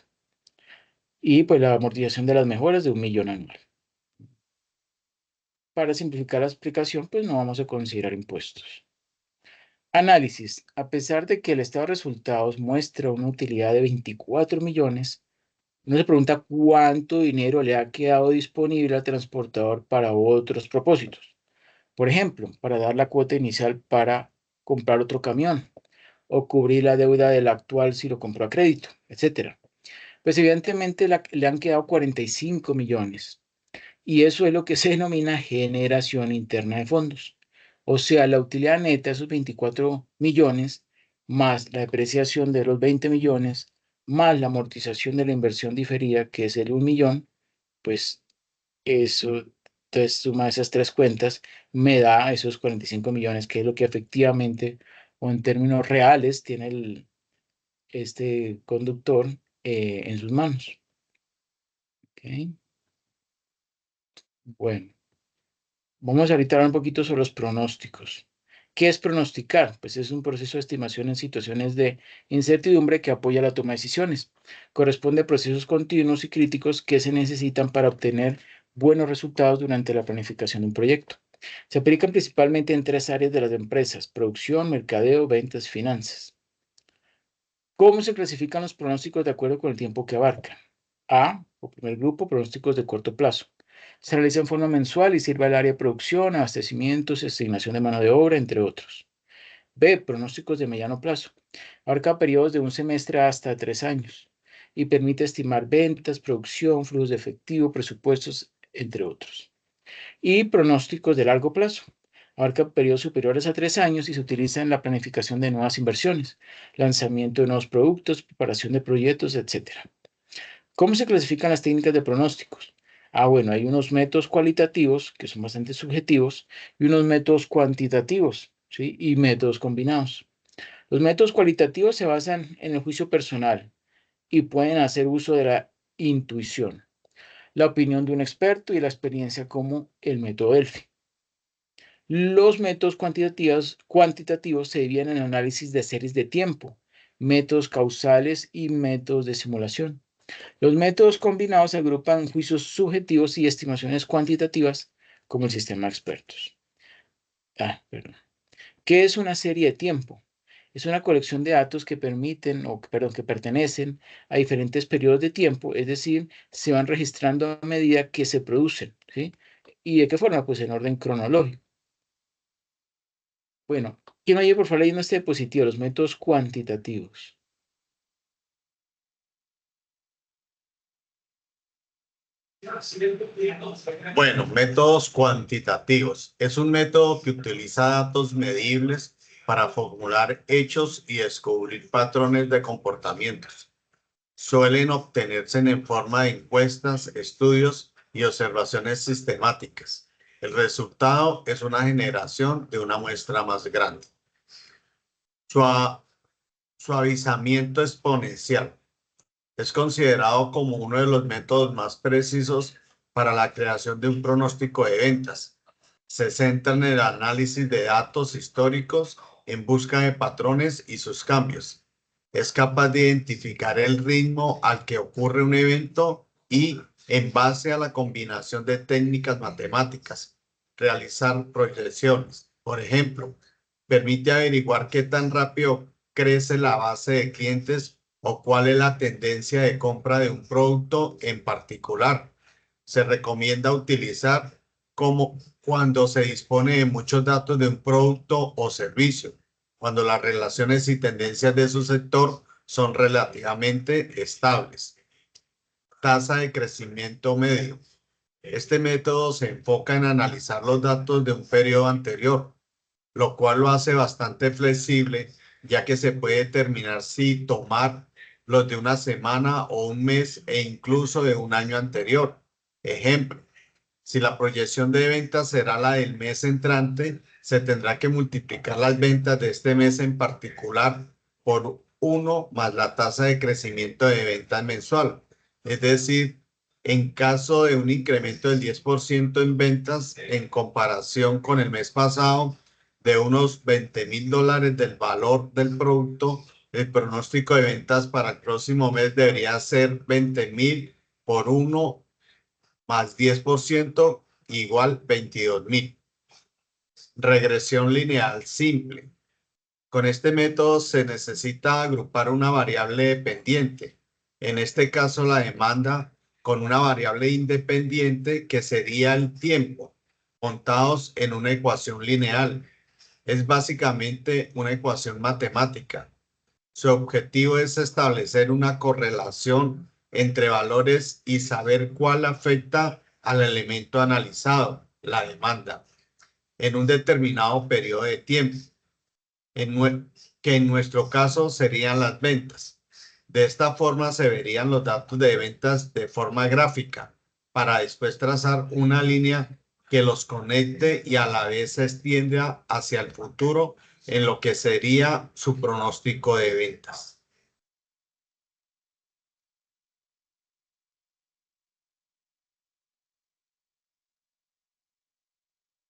Y pues la amortización de las mejoras de 1 millón anual. Para simplificar la explicación, pues no vamos a considerar impuestos. Análisis. A pesar de que el estado de resultados muestra una utilidad de 24 millones, uno se pregunta cuánto dinero le ha quedado disponible al transportador para otros propósitos. Por ejemplo, para dar la cuota inicial para comprar otro camión o cubrir la deuda del actual si lo compró a crédito, etc. Pues evidentemente le han quedado 45 millones y eso es lo que se denomina generación interna de fondos. O sea, la utilidad neta, esos 24 millones, más la depreciación de los 20 millones, más la amortización de la inversión diferida, que es el 1 millón, pues eso, entonces suma esas tres cuentas, me da esos 45 millones, que es lo que efectivamente, o en términos reales, tiene este conductor en sus manos. ¿Okay? Bueno, vamos ahorita a hablar un poquito sobre los pronósticos. ¿Qué es pronosticar? Pues es un proceso de estimación en situaciones de incertidumbre que apoya la toma de decisiones. Corresponde a procesos continuos y críticos que se necesitan para obtener buenos resultados durante la planificación de un proyecto. Se aplican principalmente en tres áreas de las empresas: producción, mercadeo, ventas y finanzas. ¿Cómo se clasifican los pronósticos de acuerdo con el tiempo que abarcan? A, o primer grupo, pronósticos de corto plazo. Se realiza en forma mensual y sirve al área de producción, abastecimientos, asignación de mano de obra, entre otros. B, pronósticos de mediano plazo. Abarca periodos de un semestre hasta 3 años y permite estimar ventas, producción, flujos de efectivo, presupuestos, entre otros. Y pronósticos de largo plazo. Abarca periodos superiores a 3 años y se utiliza en la planificación de nuevas inversiones, lanzamiento de nuevos productos, preparación de proyectos, etc. ¿Cómo se clasifican las técnicas de pronósticos? Bueno, hay unos métodos cualitativos que son bastante subjetivos y unos métodos cuantitativos, ¿sí? Y métodos combinados. Los métodos cualitativos se basan en el juicio personal y pueden hacer uso de la intuición, la opinión de un experto y la experiencia, como el método Delphi. Los métodos cuantitativos se dividen en análisis de series de tiempo, métodos causales y métodos de simulación. Los métodos combinados agrupan juicios subjetivos y estimaciones cuantitativas, como el sistema de expertos. Perdón. ¿Qué es una serie de tiempo? Es una colección de datos que que pertenecen a diferentes periodos de tiempo, es decir, se van registrando a medida que se producen, ¿sí? ¿Y de qué forma? Pues en orden cronológico. Bueno, ¿quién oye por favor leyendo este diapositivo, los métodos cuantitativos? Bueno, métodos cuantitativos. Es un método que utiliza datos medibles para formular hechos y descubrir patrones de comportamientos. Suelen obtenerse en forma de encuestas, estudios y observaciones sistemáticas. El resultado es una generación de una muestra más grande. Suavizamiento exponencial. Es considerado como uno de los métodos más precisos para la creación de un pronóstico de ventas. Se centra en el análisis de datos históricos en busca de patrones y sus cambios. Es capaz de identificar el ritmo al que ocurre un evento y, en base a la combinación de técnicas matemáticas, realizar proyecciones. Por ejemplo, permite averiguar qué tan rápido crece la base de clientes o cuál es la tendencia de compra de un producto en particular. Se recomienda utilizar como cuando se dispone de muchos datos de un producto o servicio, cuando las relaciones y tendencias de su sector son relativamente estables. Tasa de crecimiento medio. Este método se enfoca en analizar los datos de un periodo anterior, lo cual lo hace bastante flexible, ya que se puede determinar si tomar los de una semana o un mes e incluso de un año anterior. Ejemplo, si la proyección de ventas será la del mes entrante, se tendrá que multiplicar las ventas de este mes en particular por 1 más la tasa de crecimiento de ventas mensual. Es decir, En caso de un incremento del 10% en ventas en comparación con el mes pasado de unos $20,000 del valor del producto, el pronóstico de ventas para el próximo mes debería ser 20,000 por 1 más 10% igual 22,000. Regresión lineal simple. Con este método se necesita agrupar una variable dependiente, en este caso la demanda, con una variable independiente que sería el tiempo, montados en una ecuación lineal. Es básicamente una ecuación matemática. Su objetivo es establecer una correlación entre valores y saber cuál afecta al elemento analizado, la demanda, en un determinado periodo de tiempo, que en nuestro caso serían las ventas. De esta forma se verían los datos de ventas de forma gráfica, para después trazar una línea que los conecte y a la vez se extienda hacia el futuro en lo que sería su pronóstico de ventas.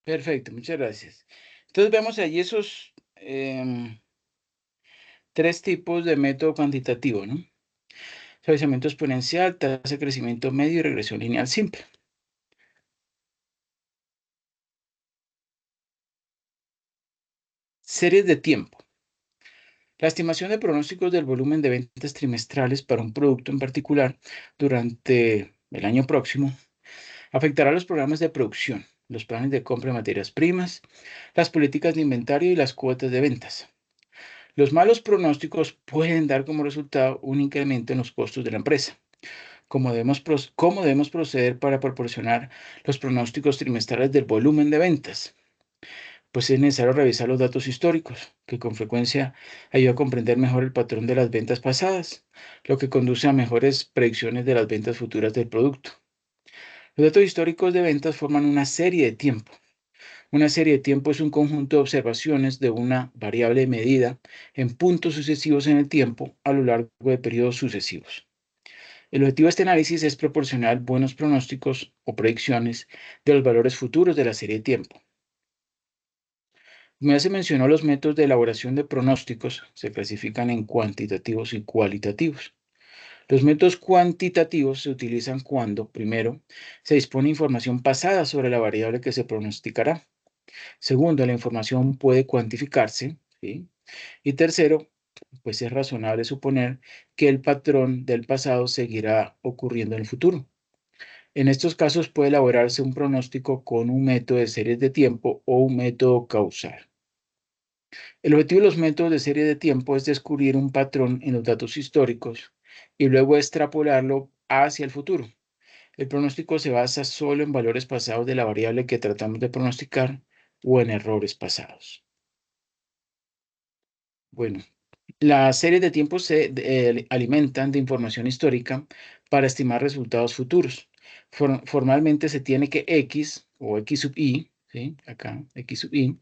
Perfecto, muchas gracias. Entonces vemos allí esos tres tipos de método cuantitativo, ¿no? Suavizamiento exponencial, tasa de crecimiento medio y regresión lineal simple. Series de tiempo. La estimación de pronósticos del volumen de ventas trimestrales para un producto en particular durante el año próximo afectará los programas de producción, los planes de compra de materias primas, las políticas de inventario y las cuotas de ventas. Los malos pronósticos pueden dar como resultado un incremento en los costos de la empresa. ¿Cómo debemos proceder para proporcionar los pronósticos trimestrales del volumen de ventas? Pues es necesario revisar los datos históricos, que con frecuencia ayuda a comprender mejor el patrón de las ventas pasadas, lo que conduce a mejores predicciones de las ventas futuras del producto. Los datos históricos de ventas forman una serie de tiempo. Una serie de tiempo es un conjunto de observaciones de una variable medida en puntos sucesivos en el tiempo a lo largo de periodos sucesivos. El objetivo de este análisis es proporcionar buenos pronósticos o predicciones de los valores futuros de la serie de tiempo. Como ya se mencionó, los métodos de elaboración de pronósticos se clasifican en cuantitativos y cualitativos. Los métodos cuantitativos se utilizan cuando, primero, se dispone información pasada sobre la variable que se pronosticará. Segundo, la información puede cuantificarse, ¿sí? Y tercero, pues es razonable suponer que el patrón del pasado seguirá ocurriendo en el futuro. En estos casos puede elaborarse un pronóstico con un método de series de tiempo o un método causal. El objetivo de los métodos de serie de tiempo es descubrir un patrón en los datos históricos y luego extrapolarlo hacia el futuro. El pronóstico se basa solo en valores pasados de la variable que tratamos de pronosticar o en errores pasados. Bueno, las series de tiempo se alimentan de información histórica para estimar resultados futuros. Formalmente se tiene que X o X sub I, ¿sí? Acá, X sub I,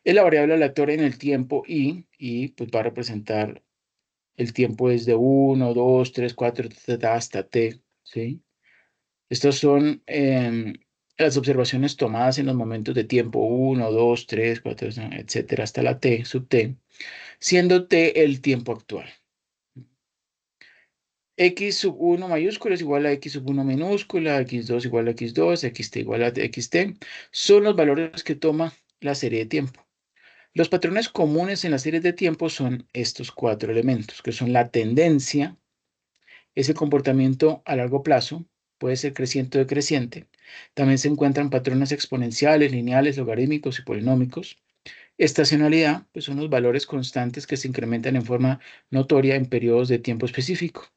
es la variable aleatoria en el tiempo y pues va a representar el tiempo desde 1, 2, 3, 4, hasta t, ¿sí? Estas son las observaciones tomadas en los momentos de tiempo 1, 2, 3, 4, etcétera, hasta la t sub t, siendo t el tiempo actual. X sub 1 mayúscula es igual a X sub 1 minúscula, X2 igual a X2, XT igual a XT, son los valores que toma la serie de tiempo. Los patrones comunes en las series de tiempo son estos cuatro elementos, que son la tendencia, es el comportamiento a largo plazo, puede ser creciente o decreciente. También se encuentran patrones exponenciales, lineales, logarítmicos y polinómicos. Estacionalidad, pues son los valores constantes que se incrementan en forma notoria en periodos de tiempo específico.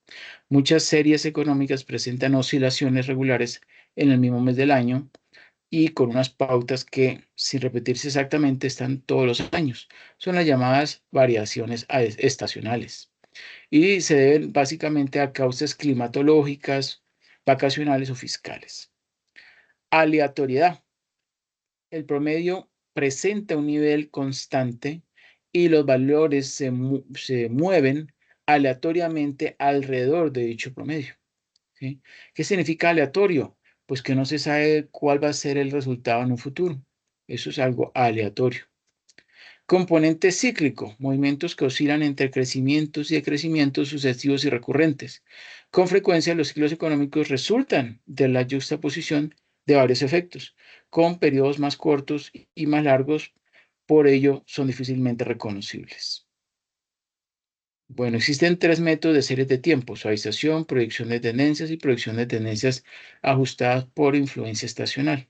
Muchas series económicas presentan oscilaciones regulares en el mismo mes del año y con unas pautas que, sin repetirse exactamente, están todos los años. Son las llamadas variaciones estacionales y se deben básicamente a causas climatológicas, vacacionales o fiscales. Aleatoriedad. El promedio presenta un nivel constante y los valores se mueven aleatoriamente alrededor de dicho promedio. ¿sí? ¿Qué significa aleatorio? Pues que no se sabe cuál va a ser el resultado en un futuro. Eso es algo aleatorio. Componente cíclico, movimientos que oscilan entre crecimientos y decrecimientos sucesivos y recurrentes. Con frecuencia, los ciclos económicos resultan de la juxtaposición de varios efectos, con periodos más cortos y más largos, por ello son difícilmente reconocibles. Bueno, existen tres métodos de series de tiempo: suavización, proyección de tendencias y proyección de tendencias ajustadas por influencia estacional.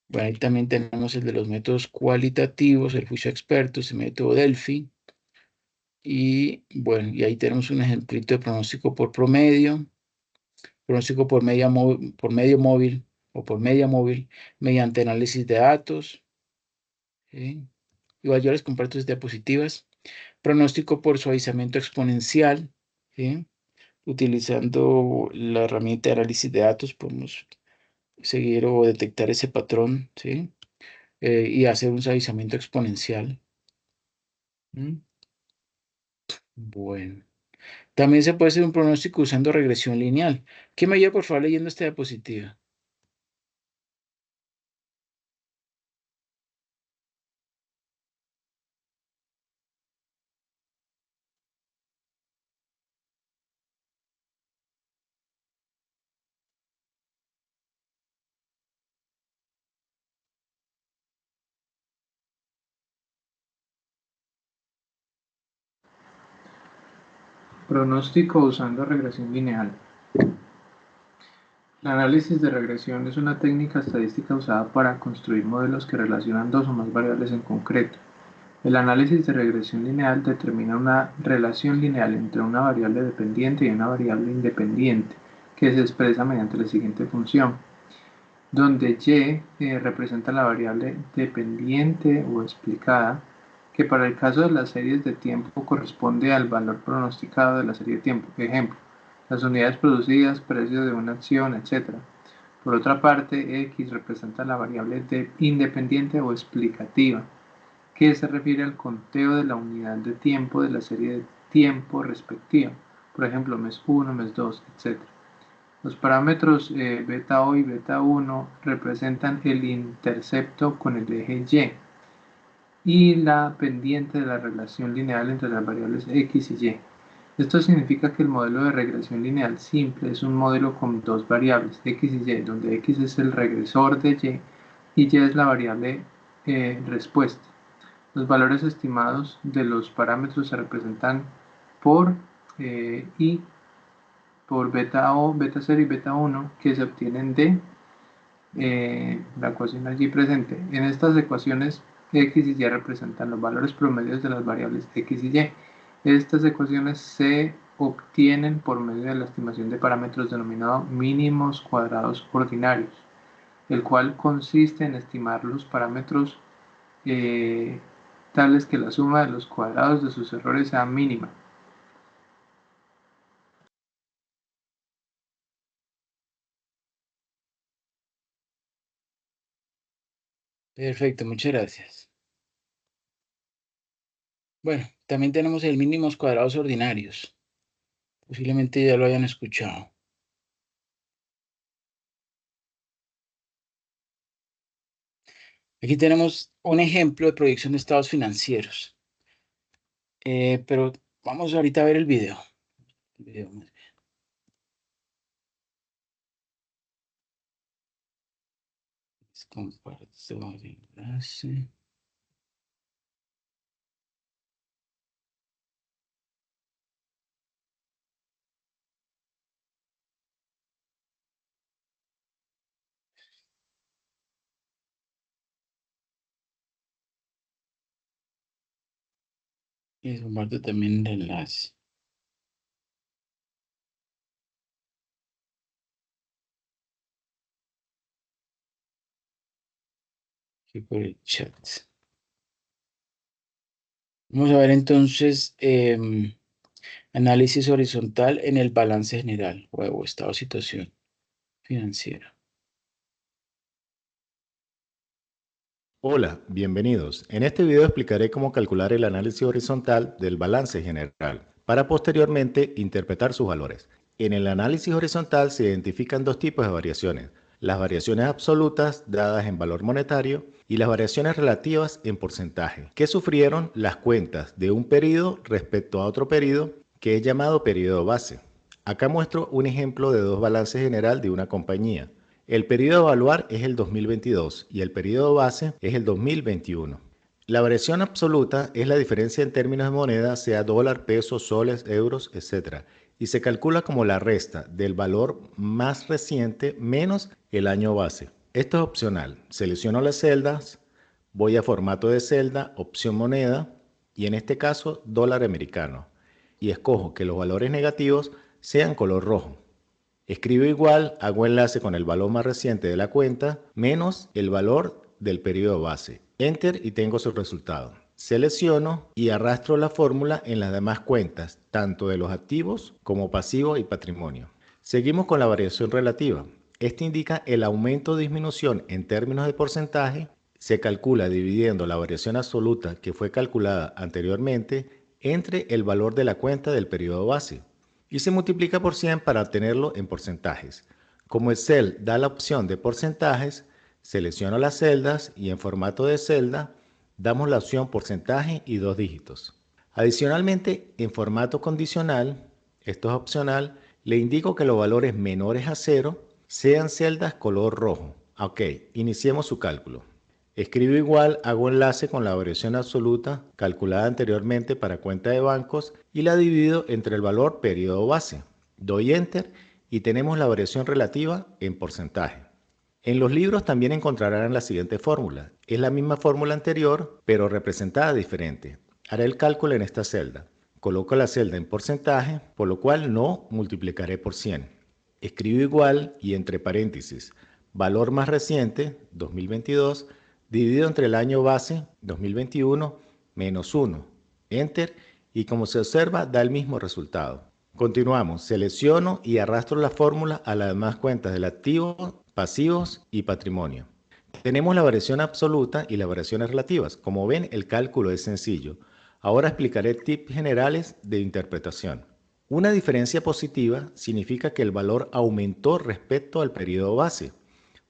Bueno, ahí también tenemos el de los métodos cualitativos, el juicio de expertos, el método Delphi. Y bueno, y ahí tenemos un ejemplito de pronóstico por promedio, pronóstico por medio móvil o por media móvil mediante análisis de datos. ¿Sí? Igual yo les comparto sus diapositivas. Pronóstico por suavizamiento exponencial. ¿Sí? Utilizando la herramienta de análisis de datos podemos seguir o detectar ese patrón, ¿sí? Y hacer un suavizamiento exponencial. ¿Mm? Bueno. También se puede hacer un pronóstico usando regresión lineal. ¿Quién me ayuda, por favor, leyendo esta diapositiva? Pronóstico usando regresión lineal. El análisis de regresión es una técnica estadística usada para construir modelos que relacionan dos o más variables en concreto. El análisis de regresión lineal determina una relación lineal entre una variable dependiente y una variable independiente, que se expresa mediante la siguiente función, donde y representa la variable dependiente o explicada, que para el caso de las series de tiempo corresponde al valor pronosticado de la serie de tiempo. Ejemplo, las unidades producidas, precio de una acción, etc. Por otra parte, X representa la variable independiente o explicativa, que se refiere al conteo de la unidad de tiempo de la serie de tiempo respectiva. Por ejemplo, mes 1, mes 2, etc. Los parámetros beta O y beta 1 representan el intercepto con el eje Y la pendiente de la relación lineal entre las variables X y Y. Esto significa que el modelo de regresión lineal simple es un modelo con dos variables, X y Y, donde X es el regresor de y Y es la variable respuesta. Los valores estimados de los parámetros se representan por I por beta O, beta 0 y beta 1 que se obtienen de la ecuación allí presente. En estas ecuaciones X y Y representan los valores promedios de las variables X y Y. Estas ecuaciones se obtienen por medio de la estimación de parámetros denominado mínimos cuadrados ordinarios, el cual consiste en estimar los parámetros tales que la suma de los cuadrados de sus errores sea mínima. Perfecto, muchas gracias. Bueno, también tenemos el mínimos cuadrados ordinarios. Posiblemente ya lo hayan escuchado. Aquí tenemos un ejemplo de proyección de estados financieros. Pero vamos ahorita a ver el video. Comparto el enlace. Y comparto también el enlace. Aquí por el chat. Vamos a ver entonces análisis horizontal en el balance general o estado de situación financiera. Hola, bienvenidos. En este video explicaré cómo calcular el análisis horizontal del balance general para posteriormente interpretar sus valores. En el análisis horizontal se identifican dos tipos de variaciones: las variaciones absolutas dadas en valor monetario y las variaciones relativas en porcentaje, que sufrieron las cuentas de un periodo respecto a otro periodo, que es llamado periodo base. Acá muestro un ejemplo de dos balances general de una compañía. El periodo a evaluar es el 2022 y el periodo base es el 2021. La variación absoluta es la diferencia en términos de moneda, sea dólar, peso, soles, euros, etc., y se calcula como la resta del valor más reciente menos el año base. Esto es opcional. Selecciono las celdas, voy a formato de celda, opción moneda, y en este caso dólar americano, y escojo que los valores negativos sean color rojo. Escribo igual, hago enlace con el valor más reciente de la cuenta menos el valor del periodo base. Enter y tengo su resultado. Selecciono y arrastro la fórmula en las demás cuentas, tanto de los activos como pasivos y patrimonio. Seguimos con la variación relativa. Este indica el aumento o disminución en términos de porcentaje. Se calcula dividiendo la variación absoluta que fue calculada anteriormente entre el valor de la cuenta del periodo base y se multiplica por 100 para obtenerlo en porcentajes. Como Excel da la opción de porcentajes, selecciono las celdas y en formato de celda damos la opción porcentaje y 2 dígitos. Adicionalmente, en formato condicional, esto es opcional, le indico que los valores menores a 0 sean celdas color rojo. Ok, iniciemos su cálculo. Escribo igual, hago enlace con la variación absoluta calculada anteriormente para cuenta de bancos y la divido entre el valor periodo base. Doy Enter y tenemos la variación relativa en porcentaje. En los libros también encontrarán la siguiente fórmula. Es la misma fórmula anterior, pero representada diferente. Haré el cálculo en esta celda. Coloco la celda en porcentaje, por lo cual no multiplicaré por 100. Escribo igual y entre paréntesis, valor más reciente, 2022, dividido entre el año base, 2021, menos 1. Enter y como se observa da el mismo resultado. Continuamos, selecciono y arrastro la fórmula a las demás cuentas del activo, pasivos y patrimonio. Tenemos la variación absoluta y las variaciones relativas. Como ven, el cálculo es sencillo. Ahora explicaré tips generales de interpretación. Una diferencia positiva significa que el valor aumentó respecto al periodo base.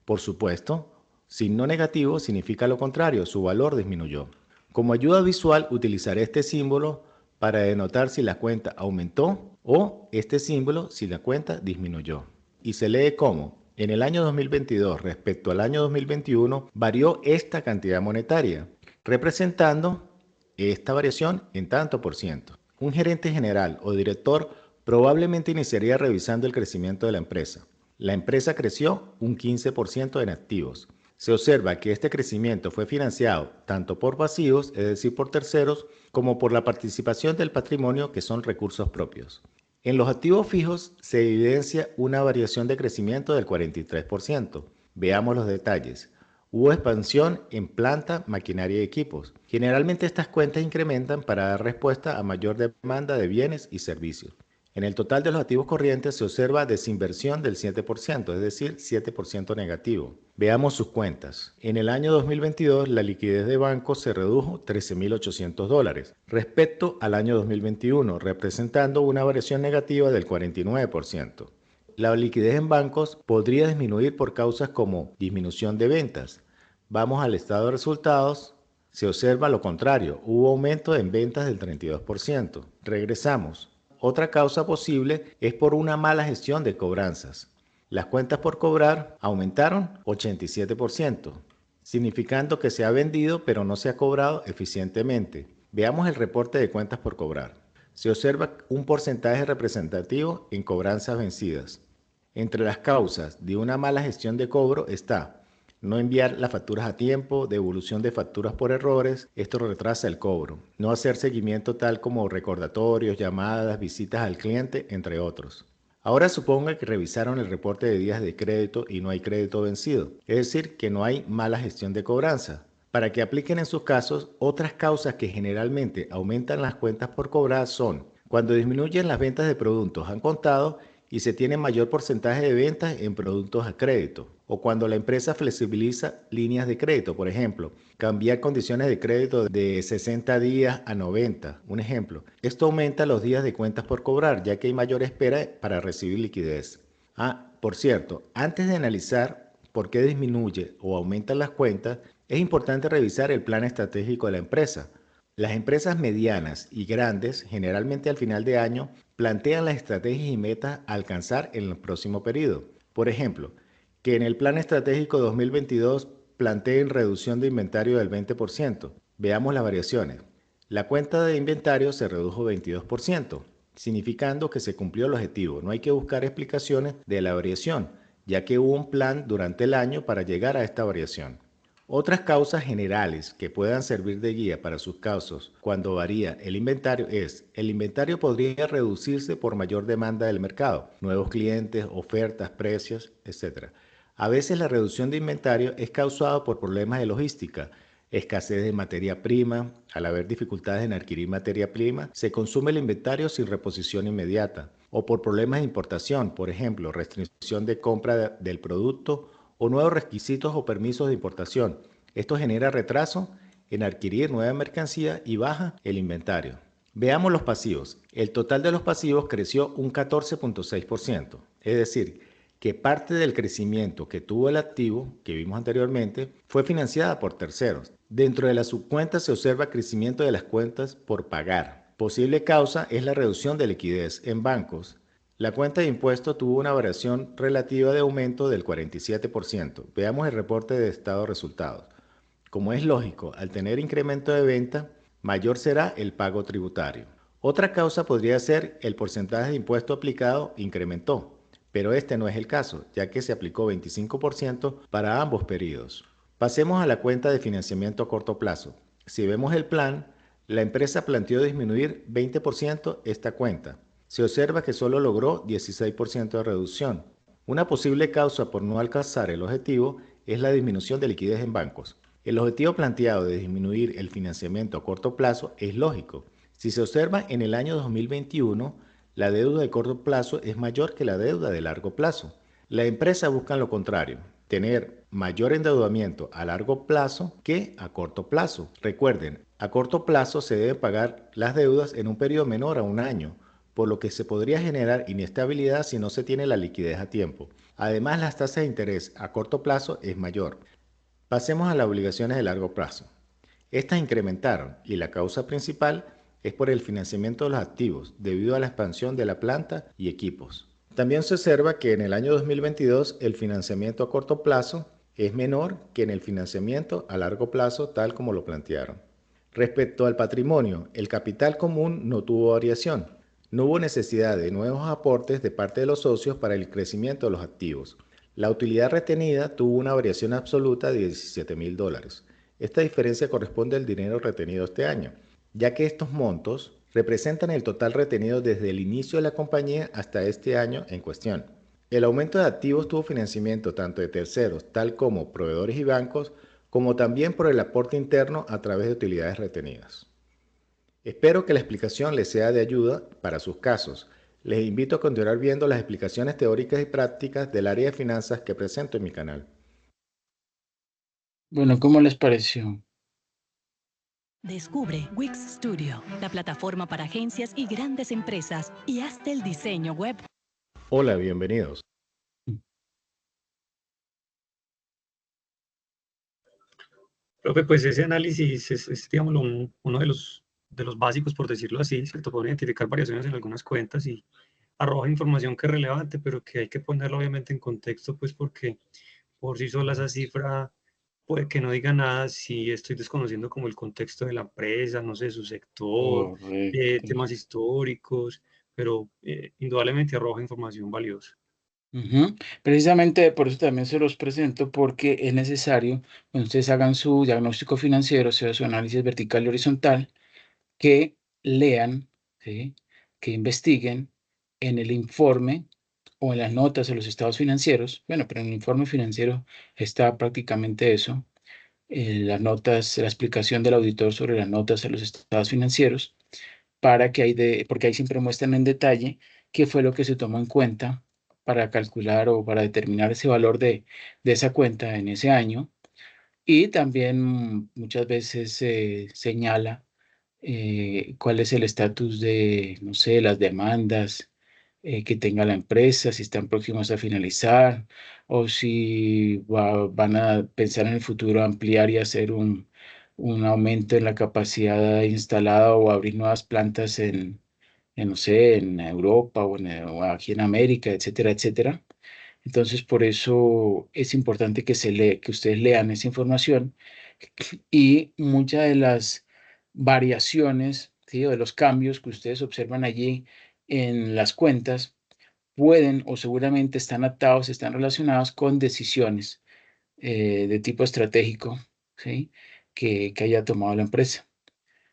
Por supuesto, signo negativo significa lo contrario, su valor disminuyó. Como ayuda visual utilizaré este símbolo para denotar si la cuenta aumentó o este símbolo si la cuenta disminuyó. Y se lee como: en el año 2022 respecto al año 2021 varió esta cantidad monetaria, representando esta variación en tanto por ciento. Un gerente general o director probablemente iniciaría revisando el crecimiento de la empresa. La empresa creció un 15% en activos. Se observa que este crecimiento fue financiado tanto por pasivos, es decir, por terceros, como por la participación del patrimonio, que son recursos propios. En los activos fijos se evidencia una variación de crecimiento del 43%. Veamos los detalles. Hubo expansión en planta, maquinaria y equipos. Generalmente estas cuentas incrementan para dar respuesta a mayor demanda de bienes y servicios. En el total de los activos corrientes se observa desinversión del 7%, es decir, 7% negativo. Veamos sus cuentas. En el año 2022 la liquidez de bancos se redujo $13.800 respecto al año 2021, representando una variación negativa del 49%. La liquidez en bancos podría disminuir por causas como disminución de ventas. Vamos al estado de resultados. Se observa lo contrario, hubo aumento en ventas del 32%. Regresamos. Otra causa posible es por una mala gestión de cobranzas. Las cuentas por cobrar aumentaron 87%, significando que se ha vendido pero no se ha cobrado eficientemente. Veamos el reporte de cuentas por cobrar. Se observa un porcentaje representativo en cobranzas vencidas. Entre las causas de una mala gestión de cobro está no enviar las facturas a tiempo, devolución de facturas por errores, esto retrasa el cobro, no hacer seguimiento tal como recordatorios, llamadas, visitas al cliente, entre otros. Ahora suponga que revisaron el reporte de días de crédito y no hay crédito vencido, es decir, que no hay mala gestión de cobranza. Para que apliquen en sus casos, otras causas que generalmente aumentan las cuentas por cobrar son cuando disminuyen las ventas de productos al contado y se tiene mayor porcentaje de ventas en productos a crédito. O cuando la empresa flexibiliza líneas de crédito, por ejemplo, cambiar condiciones de crédito de 60 días a 90, un ejemplo. Esto aumenta los días de cuentas por cobrar, ya que hay mayor espera para recibir liquidez. Por cierto, antes de analizar por qué disminuye o aumentan las cuentas, es importante revisar el plan estratégico de la empresa. Las empresas medianas y grandes, generalmente al final de año, plantean las estrategias y metas a alcanzar en el próximo periodo. Por ejemplo, que en el plan estratégico 2022 planteen reducción de inventario del 20%. Veamos las variaciones. La cuenta de inventario se redujo 22%, significando que se cumplió el objetivo. No hay que buscar explicaciones de la variación, ya que hubo un plan durante el año para llegar a esta variación. Otras causas generales que puedan servir de guía para sus casos cuando varía el inventario es: el inventario podría reducirse por mayor demanda del mercado, nuevos clientes, ofertas, precios, etc. A veces la reducción de inventario es causada por problemas de logística, escasez de materia prima. Al haber dificultades en adquirir materia prima, se consume el inventario sin reposición inmediata, o por problemas de importación, por ejemplo, restricción de compra del producto o nuevos requisitos o permisos de importación. Esto genera retraso en adquirir nueva mercancía y baja el inventario. Veamos los pasivos. El total de los pasivos creció un 14.6%, es decir, que parte del crecimiento que tuvo el activo, que vimos anteriormente, fue financiada por terceros. Dentro de la subcuenta se observa crecimiento de las cuentas por pagar. Posible causa es la reducción de liquidez en bancos. La cuenta de impuestos tuvo una variación relativa de aumento del 47%. Veamos el reporte de estado de resultados. Como es lógico, al tener incremento de venta, mayor será el pago tributario. Otra causa podría ser el porcentaje de impuesto aplicado incrementó, pero este no es el caso, ya que se aplicó 25% para ambos periodos. Pasemos a la cuenta de financiamiento a corto plazo. Si vemos el plan, la empresa planteó disminuir 20% esta cuenta. Se observa que solo logró 16% de reducción. Una posible causa por no alcanzar el objetivo es la disminución de liquidez en bancos. El objetivo planteado de disminuir el financiamiento a corto plazo es lógico. Si se observa en el año 2021, la deuda de corto plazo es mayor que la deuda de largo plazo. La empresa busca lo contrario, tener mayor endeudamiento a largo plazo que a corto plazo. Recuerden, a corto plazo se deben pagar las deudas en un periodo menor a un año, por lo que se podría generar inestabilidad si no se tiene la liquidez a tiempo. Además, las tasas de interés a corto plazo es mayor. Pasemos a las obligaciones de largo plazo. Estas incrementaron y la causa principal es por el financiamiento de los activos debido a la expansión de la planta y equipos. También se observa que en el año 2022 el financiamiento a corto plazo es menor que en el financiamiento a largo plazo tal como lo plantearon. Respecto al patrimonio, el capital común no tuvo variación. No hubo necesidad de nuevos aportes de parte de los socios para el crecimiento de los activos. La utilidad retenida tuvo una variación absoluta de $17,000. Esta diferencia corresponde al dinero retenido este año, ya que estos montos representan el total retenido desde el inicio de la compañía hasta este año en cuestión. El aumento de activos tuvo financiamiento tanto de terceros, tal como proveedores y bancos, como también por el aporte interno a través de utilidades retenidas. Espero que la explicación les sea de ayuda para sus casos. Les invito a continuar viendo las explicaciones teóricas y prácticas del área de finanzas que presento en mi canal. Bueno, ¿cómo les pareció? Descubre Wix Studio, la plataforma para agencias y grandes empresas, y hazte el diseño web. Hola, bienvenidos. Profe, pues ese análisis es digamos, uno de los básicos, por decirlo así, ¿cierto? Poder identificar variaciones en algunas cuentas y arroja información que es relevante, pero que hay que ponerlo obviamente en contexto, pues porque por sí sola esa cifra puede que no diga nada si estoy desconociendo como el contexto de la empresa, no sé, su sector, Correcto. temas históricos, pero indudablemente arroja información valiosa. Precisamente por eso también se los presento, porque es necesario, cuando ustedes hagan su diagnóstico financiero, sea su análisis vertical y horizontal, que lean, ¿sí? Que investiguen en el informe o en las notas de los estados financieros. Bueno, pero en el informe financiero está prácticamente eso, las notas, la explicación del auditor sobre las notas de los estados financieros, porque ahí siempre muestran en detalle qué fue lo que se tomó en cuenta para calcular o para determinar ese valor de esa cuenta en ese año. Y también muchas veces se señala cuál es el estatus de, no sé, las demandas que tenga la empresa, si están próximas a finalizar o si van a pensar en el futuro ampliar y hacer un aumento en la capacidad instalada o abrir nuevas plantas no sé, en Europa o aquí en América, etcétera, etcétera. Entonces, por eso es importante que ustedes lean esa información y muchas de las variaciones, ¿sí? O de los cambios que ustedes observan allí en las cuentas pueden o seguramente están atados, están relacionados con decisiones de tipo estratégico, ¿sí? Que haya tomado la empresa.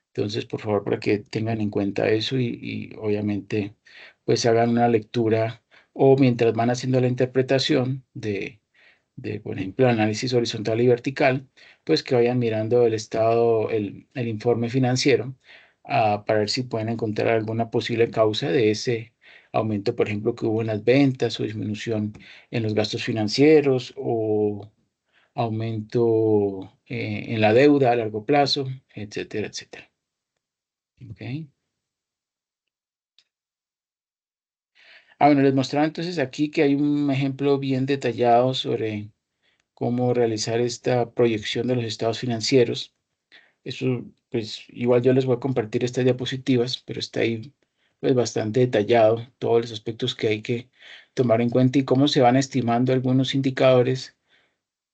Entonces, por favor, para que tengan en cuenta eso y obviamente pues hagan una lectura o mientras van haciendo la interpretación por ejemplo, análisis horizontal y vertical, pues que vayan mirando el estado, el informe financiero, para ver si pueden encontrar alguna posible causa de ese aumento, por ejemplo, que hubo en las ventas o disminución en los gastos financieros o aumento en la deuda a largo plazo, etcétera, etcétera. ¿Ok? Bueno, les mostraba entonces aquí que hay un ejemplo bien detallado sobre cómo realizar esta proyección de los estados financieros. Eso, pues igual yo les voy a compartir estas diapositivas, pero está ahí pues bastante detallado todos los aspectos que hay que tomar en cuenta y cómo se van estimando algunos indicadores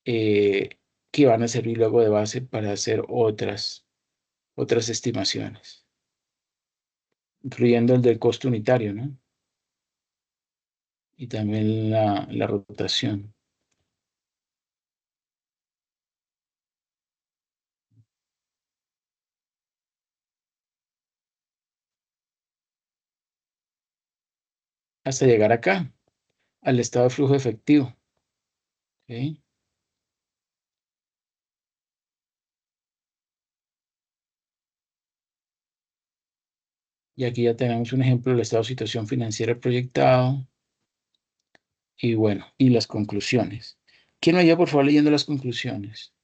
eh, que van a servir luego de base para hacer otras estimaciones, incluyendo el del costo unitario, ¿no? Y también la rotación. Hasta llegar acá, al estado de flujo efectivo. ¿Ok? Y aquí ya tenemos un ejemplo del estado de situación financiera proyectado. Y bueno, y las conclusiones. ¿Quién me ayuda, por favor, leyendo las conclusiones?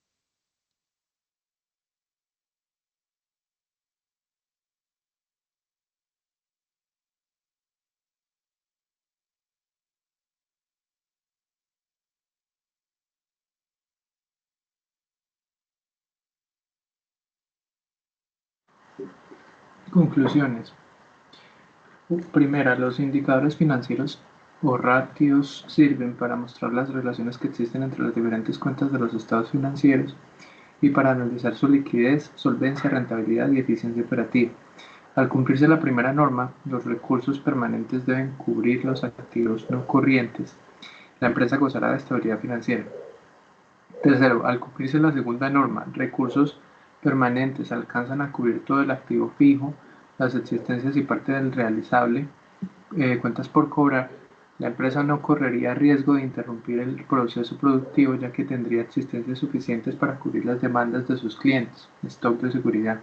Conclusiones. Primera, los indicadores financieros o ratios sirven para mostrar las relaciones que existen entre las diferentes cuentas de los estados financieros y para analizar su liquidez, solvencia, rentabilidad y eficiencia operativa. Al cumplirse la primera norma, los recursos permanentes deben cubrir los activos no corrientes. La empresa gozará de estabilidad financiera. Tercero, al cumplirse la segunda norma, recursos permanentes alcanzan a cubrir todo el activo fijo, las existencias y parte del realizable, cuentas por cobrar. La empresa no correría riesgo de interrumpir el proceso productivo ya que tendría existencias suficientes para cubrir las demandas de sus clientes. Stock de seguridad.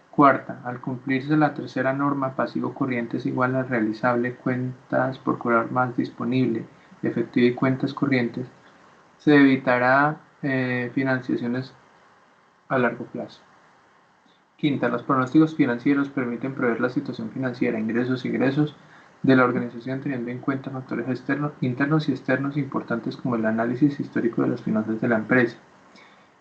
Cuarta, al cumplirse la tercera norma, pasivo corriente es igual a realizable, cuentas por cobrar más disponible, efectivo y cuentas corrientes. Se evitará financiaciones a largo plazo. Quinta, los pronósticos financieros permiten prever la situación financiera, ingresos y egresos de la organización teniendo en cuenta factores internos y externos importantes como el análisis histórico de las finanzas de la empresa.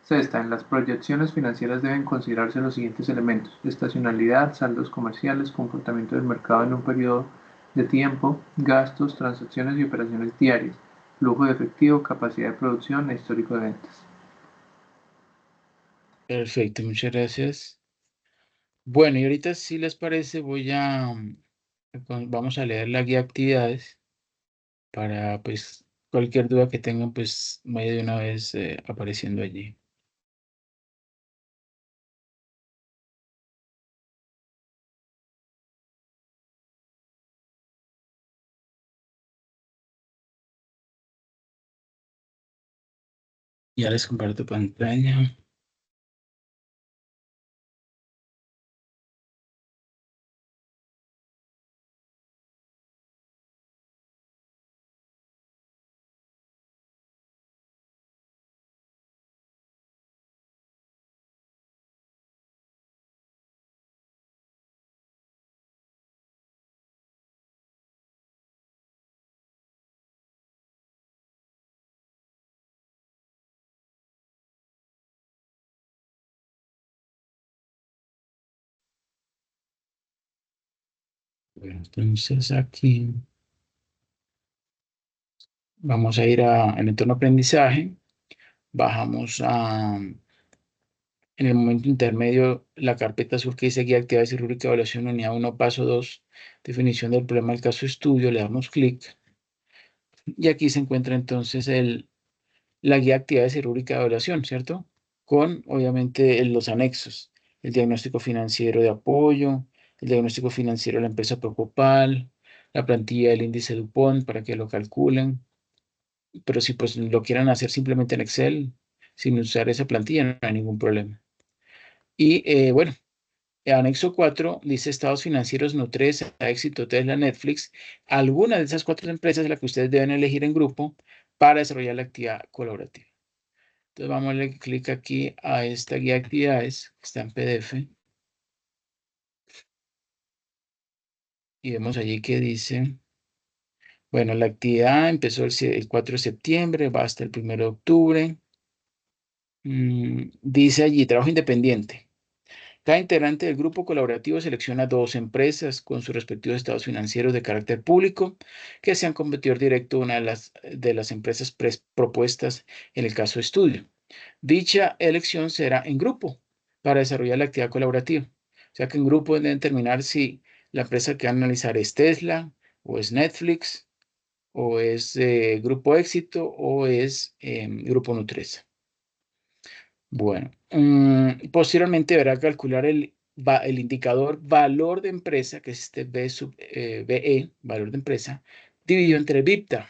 Sexta, en las proyecciones financieras deben considerarse los siguientes elementos: estacionalidad, saldos comerciales, comportamiento del mercado en un periodo de tiempo, gastos, transacciones y operaciones diarias, flujo de efectivo, capacidad de producción e histórico de ventas. Perfecto, muchas gracias. Bueno, y ahorita si les parece, vamos a leer la guía de actividades para pues cualquier duda que tengan, pues vaya de una vez apareciendo allí. Ya les comparto pantalla. Bueno, entonces aquí vamos a ir al entorno aprendizaje. Bajamos en el momento intermedio la carpeta azul que dice guía de actividades y rúbrica de evaluación, unidad 1, paso 2, definición del problema del caso de estudio. Le damos clic y aquí se encuentra entonces la guía de actividades y rúbrica de evaluación, ¿cierto? Con, obviamente, los anexos, el diagnóstico financiero de apoyo, el diagnóstico financiero de la empresa Procopal, la plantilla del índice DuPont para que lo calculen, pero si pues lo quieran hacer simplemente en Excel, sin usar esa plantilla, no hay ningún problema. Y bueno, el anexo 4 dice estados financieros Nutresa, Éxito, Tesla, Netflix, alguna de esas 4 empresas es la que ustedes deben elegir en grupo para desarrollar la actividad colaborativa. Entonces vamos a darle clic aquí a esta guía de actividades que está en PDF y vemos allí que dice, bueno, la actividad empezó el 4 de septiembre, va hasta el 1 de octubre. Dice allí, trabajo independiente. Cada integrante del grupo colaborativo selecciona 2 empresas con sus respectivos estados financieros de carácter público que sean competidor directo una de las empresas propuestas en el caso de estudio. Dicha elección será en grupo para desarrollar la actividad colaborativa. O sea que en grupo deben determinar si la empresa que van a analizar es Tesla o es Netflix o es Grupo Éxito o es Grupo Nutresa. Bueno, posteriormente deberá calcular el indicador valor de empresa, que es este BE, valor de empresa, dividido entre EBITDA,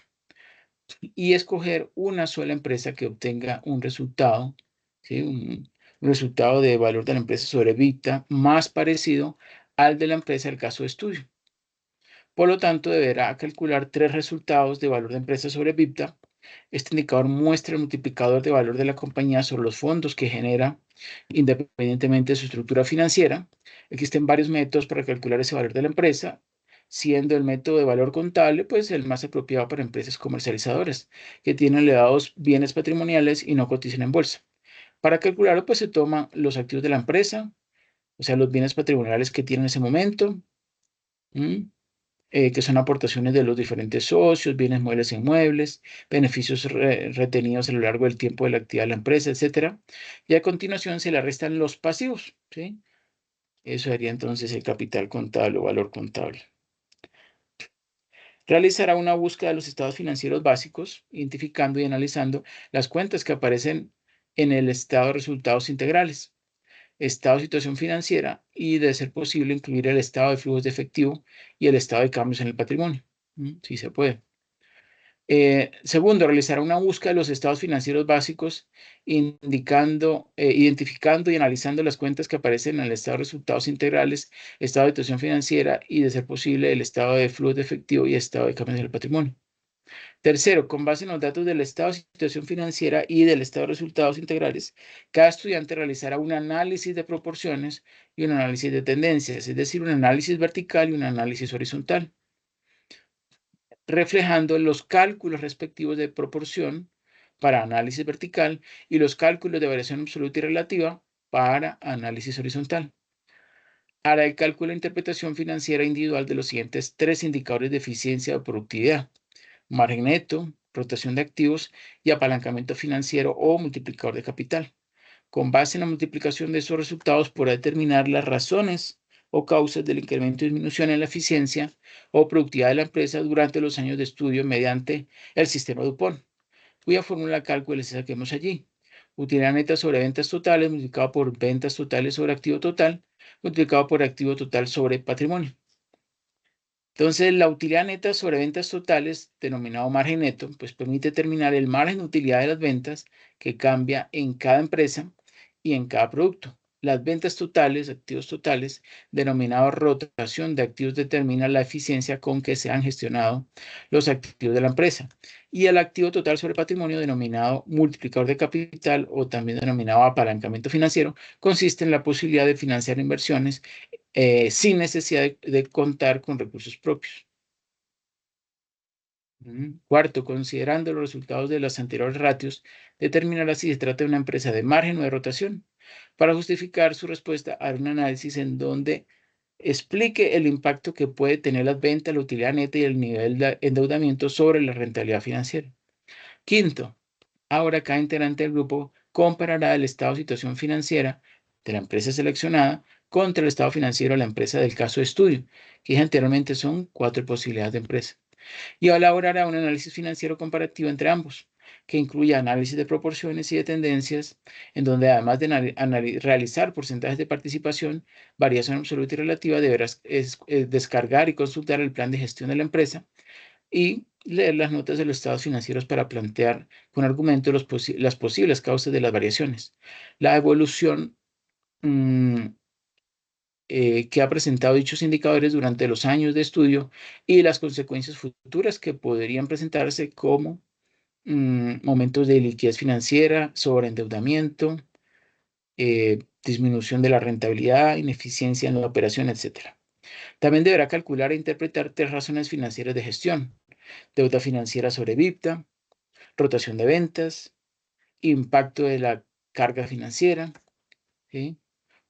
y escoger una sola empresa que obtenga un resultado, ¿sí? Un resultado de valor de la empresa sobre EBITDA más parecido al de la empresa del caso de estudio. Por lo tanto, deberá calcular 3 resultados de valor de empresa sobre EBITDA. Este indicador muestra el multiplicador de valor de la compañía sobre los fondos que genera independientemente de su estructura financiera. Existen varios métodos para calcular ese valor de la empresa, siendo el método de valor contable pues el más apropiado para empresas comercializadoras que tienen elevados bienes patrimoniales y no cotizan en bolsa. Para calcularlo pues se toman los activos de la empresa, o sea, los bienes patrimoniales que tiene en ese momento, que son aportaciones de los diferentes socios, bienes muebles e inmuebles, beneficios retenidos a lo largo del tiempo de la actividad de la empresa, etc. Y a continuación se le restan los pasivos, ¿sí? Eso sería entonces el capital contable o valor contable. Realizará una búsqueda de los estados financieros básicos, identificando y analizando las cuentas que aparecen en el estado de resultados integrales, estado de situación financiera y, de ser posible, incluir el estado de flujos de efectivo y el estado de cambios en el patrimonio. Sí se puede. Segundo, realizará una búsqueda de los estados financieros básicos, identificando y analizando las cuentas que aparecen en el estado de resultados integrales, estado de situación financiera y, de ser posible, el estado de flujos de efectivo y estado de cambios en el patrimonio. Tercero, con base en los datos del estado de situación financiera y del estado de resultados integrales, cada estudiante realizará un análisis de proporciones y un análisis de tendencias, es decir, un análisis vertical y un análisis horizontal, reflejando los cálculos respectivos de proporción para análisis vertical y los cálculos de variación absoluta y relativa para análisis horizontal. Hará el cálculo de interpretación financiera individual de los siguientes 3 indicadores de eficiencia o productividad: margen neto, rotación de activos y apalancamiento financiero o multiplicador de capital. Con base en la multiplicación de esos resultados, podrá determinar las razones o causas del incremento y disminución en la eficiencia o productividad de la empresa durante los años de estudio mediante el sistema DuPont, cuya fórmula de cálculo es esa que vemos allí. Utilidad neta sobre ventas totales multiplicado por ventas totales sobre activo total multiplicado por activo total sobre patrimonio. Entonces, la utilidad neta sobre ventas totales, denominado margen neto, pues permite determinar el margen de utilidad de las ventas que cambia en cada empresa y en cada producto. Las ventas totales, activos totales, denominado rotación de activos, determina la eficiencia con que se han gestionado los activos de la empresa. Y el activo total sobre patrimonio, denominado multiplicador de capital o también denominado apalancamiento financiero, consiste en la posibilidad de financiar inversiones sin necesidad de contar con recursos propios. Cuarto, considerando los resultados de las anteriores ratios, determinará si se trata de una empresa de margen o de rotación. Para justificar su respuesta, hará un análisis en donde explique el impacto que puede tener las ventas, la utilidad neta y el nivel de endeudamiento sobre la rentabilidad financiera. Quinto, ahora cada integrante del grupo comparará el estado de situación financiera de la empresa seleccionada contra el estado financiero de la empresa del caso de estudio, que anteriormente son 4 posibilidades de empresa, y elaborará un análisis financiero comparativo entre ambos, que incluye análisis de proporciones y de tendencias, en donde además de realizar porcentajes de participación, variación absoluta y relativa, deberás descargar y consultar el plan de gestión de la empresa y leer las notas de los estados financieros para plantear con argumento las posibles causas de las variaciones, la evolución que ha presentado dichos indicadores durante los años de estudio y las consecuencias futuras que podrían presentarse como momentos de liquidez financiera, sobreendeudamiento, disminución de la rentabilidad, ineficiencia en la operación, etc. También deberá calcular e interpretar 3 razones financieras de gestión: deuda financiera sobre EBITDA, rotación de ventas, impacto de la carga financiera, ¿sí?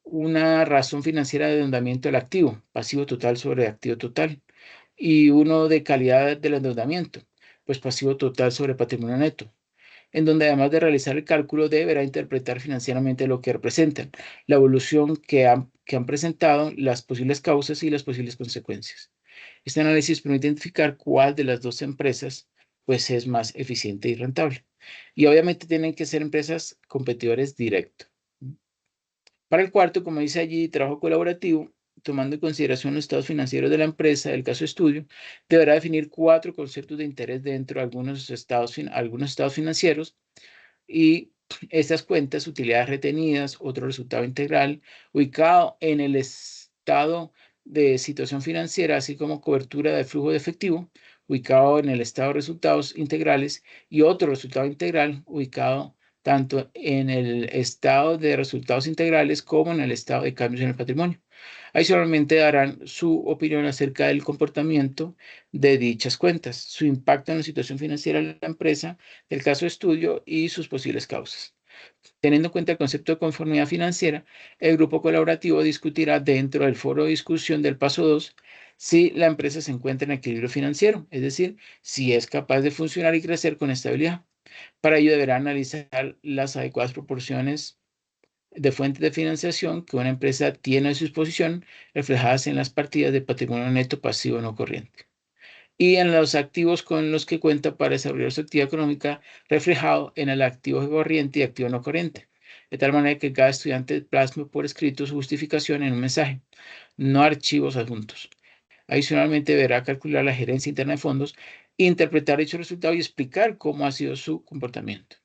Una razón financiera de endeudamiento del activo, pasivo total sobre activo total, y uno de calidad del endeudamiento, pues pasivo total sobre patrimonio neto, en donde además de realizar el cálculo deberá interpretar financieramente lo que representan, la evolución que han presentado, las posibles causas y las posibles consecuencias. Este análisis permite identificar cuál de las dos empresas pues es más eficiente y rentable. Y obviamente tienen que ser empresas competidores directos. Para el cuarto, como dice allí, trabajo colaborativo, tomando en consideración los estados financieros de la empresa, del caso estudio, deberá definir 4 conceptos de interés dentro de algunos estados financieros y estas cuentas, utilidades retenidas, otro resultado integral, ubicado en el estado de situación financiera, así como cobertura de flujo de efectivo, ubicado en el estado de resultados integrales, y otro resultado integral, ubicado tanto en el estado de resultados integrales como en el estado de cambios en el patrimonio. Adicionalmente darán su opinión acerca del comportamiento de dichas cuentas, su impacto en la situación financiera de la empresa, el caso de estudio y sus posibles causas. Teniendo en cuenta el concepto de conformidad financiera, el grupo colaborativo discutirá dentro del foro de discusión del paso 2 si la empresa se encuentra en equilibrio financiero, es decir, si es capaz de funcionar y crecer con estabilidad. Para ello deberá analizar las adecuadas proporciones de fuentes de financiación que una empresa tiene a su disposición, reflejadas en las partidas de patrimonio neto, pasivo no corriente, y en los activos con los que cuenta para desarrollar su actividad económica, reflejado en el activo corriente y activo no corriente, de tal manera que cada estudiante plasme por escrito su justificación en un mensaje, no archivos adjuntos. Adicionalmente, deberá calcular la gerencia interna de fondos, interpretar dicho resultado y explicar cómo ha sido su comportamiento.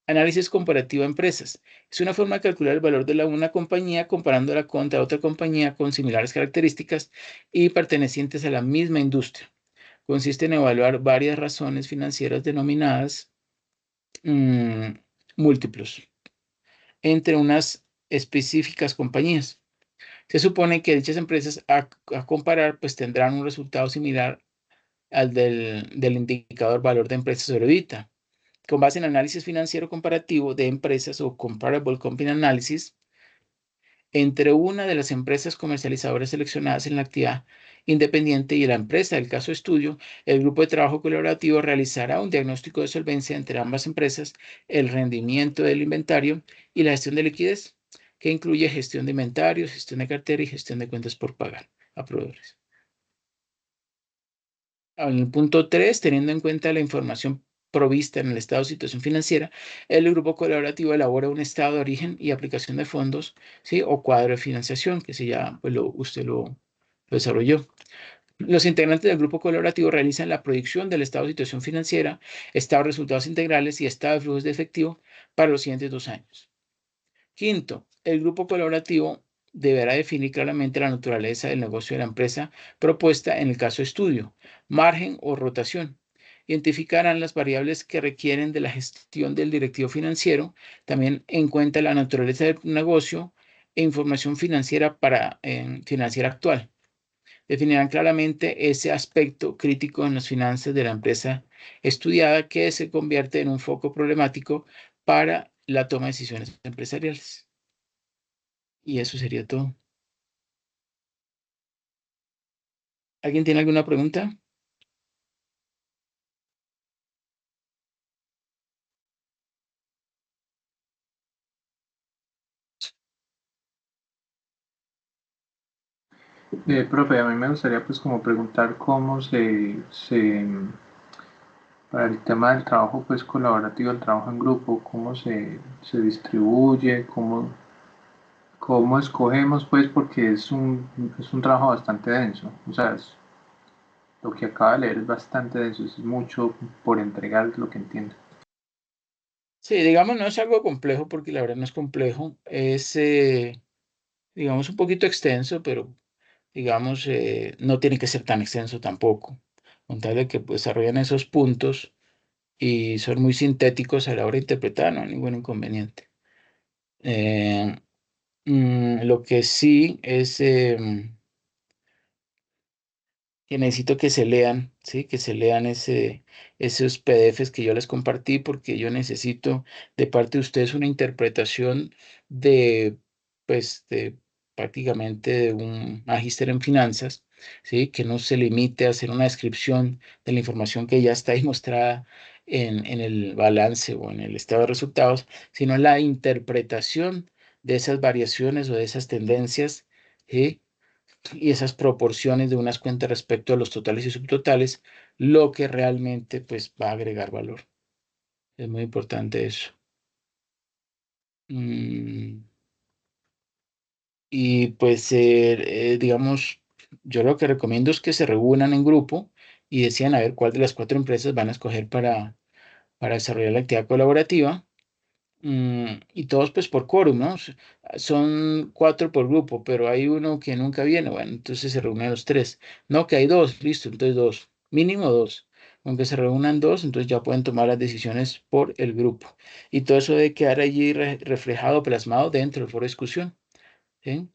Análisis comparativo de empresas. Es una forma de calcular el valor de una compañía comparándola contra otra compañía con similares características y pertenecientes a la misma industria. Consiste en evaluar varias razones financieras denominadas múltiplos entre unas específicas compañías. Se supone que dichas empresas a comparar pues tendrán un resultado similar al del indicador valor de empresas sobre EBITDA. Con base en análisis financiero comparativo de empresas o Comparable Company Analysis, entre una de las empresas comercializadoras seleccionadas en la actividad independiente y la empresa del caso estudio, el grupo de trabajo colaborativo realizará un diagnóstico de solvencia entre ambas empresas, el rendimiento del inventario y la gestión de liquidez, que incluye gestión de inventarios, gestión de cartera y gestión de cuentas por pagar a proveedores. En el punto 3, teniendo en cuenta la información provista en el estado de situación financiera, el grupo colaborativo elabora un estado de origen y aplicación de fondos, ¿sí? O cuadro de financiación, que si ya pues usted lo desarrolló. Los integrantes del grupo colaborativo realizan la proyección del estado de situación financiera, estado de resultados integrales y estado de flujos de efectivo para los siguientes 2 años. Quinto, el grupo colaborativo deberá definir claramente la naturaleza del negocio de la empresa propuesta en el caso estudio, margen o rotación. Identificarán las variables que requieren de la gestión del directivo financiero, también en cuenta la naturaleza del negocio e información financiera financiera actual. Definirán claramente ese aspecto crítico en las finanzas de la empresa estudiada que se convierte en un foco problemático para la toma de decisiones empresariales. Y eso sería todo. ¿Alguien tiene alguna pregunta? Profe, a mí me gustaría pues como preguntar cómo para el tema del trabajo pues colaborativo, el trabajo en grupo, cómo se distribuye, cómo escogemos pues porque es un trabajo bastante denso, o sea, lo que acaba de leer es bastante denso, es mucho por entregar lo que entiendo. Sí, digamos, no es algo complejo porque la verdad no es complejo. Es, digamos, un poquito extenso, pero digamos, no tiene que ser tan extenso tampoco. Con tal de que pues, desarrollan esos puntos y son muy sintéticos a la hora de interpretar, no hay ningún inconveniente. Eh, lo que sí es que necesito que se lean, ¿sí? Que se lean esos PDFs que yo les compartí, porque yo necesito de parte de ustedes una interpretación de, pues, de prácticamente de un magíster en finanzas, ¿sí? Que no se limite a hacer una descripción de la información que ya está ahí mostrada en el balance o en el estado de resultados, sino la interpretación de esas variaciones o de esas tendencias, ¿sí? Y esas proporciones de unas cuentas respecto a los totales y subtotales, lo que realmente pues va a agregar valor. Es muy importante eso. Y pues, digamos, yo lo que recomiendo es que se reúnan en grupo y decidan a ver cuál de las 4 empresas van a escoger para desarrollar la actividad colaborativa. Y todos pues por quórum, ¿no? Son 4 por grupo, pero hay uno que nunca viene, bueno, entonces se reúnen los 3. No, que hay 2, listo, entonces 2, mínimo 2. Aunque se reúnan 2, entonces ya pueden tomar las decisiones por el grupo. Y todo eso debe quedar allí reflejado, plasmado dentro del foro de discusión, ¿sí?